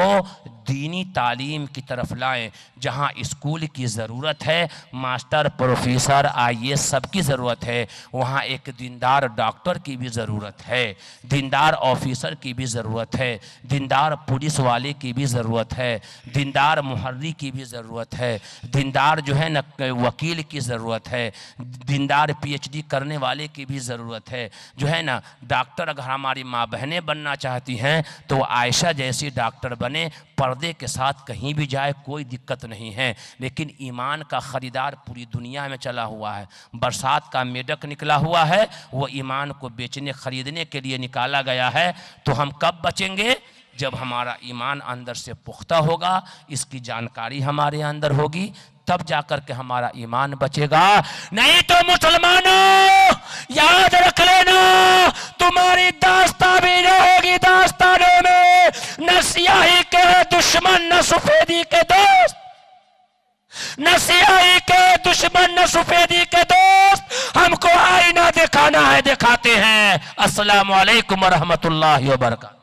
दीनी तालीम की तरफ लाएं। जहां स्कूल की ज़रूरत है, मास्टर, प्रोफेसर, IAS सबकी ज़रूरत है, वहाँ एक दीनदार डॉक्टर की भी ज़रूरत है, दीनदार ऑफिसर की भी ज़रूरत है, दीनदार पुलिस वाले की भी ज़रूरत है, दीनदार मुहर्री की भी ज़रूरत है, दीनदार जो है न वकील की ज़रूरत है, दीनदार PhD करने वाले की भी ज़रूरत है। जो है ना डॉक्टर, अगर हमारी माँ बहनें बनना चाहती हैं तो आयशा जैसी डॉक्टर बने, पर्दे के साथ कहीं भी जाए, कोई दिक्कत नहीं है। लेकिन ईमान का ख़रीदार पूरी दुनिया में चला हुआ है। बरसात का मेढक निकला हुआ है, वो ईमान को बेचने ख़रीदने के लिए निकाला गया है। तो हम कब बचेंगे? जब हमारा ईमान अंदर से पुख्ता होगा, इसकी जानकारी हमारे अंदर होगी, तब जाकर के हमारा ईमान बचेगा। नहीं तो मुसलमानों याद रख लेना, तुम्हारी दास्तां भी रहेगी दास्तानों में, न स्याही के दुश्मन न सफेदी के दोस्त, न स्याही के दुश्मन न सफेदी के दोस्त। हमको आईना दिखाना है, दिखाते हैं। अस्सलामु अलैकुम व रहमतुल्लाहि व बरकातहू।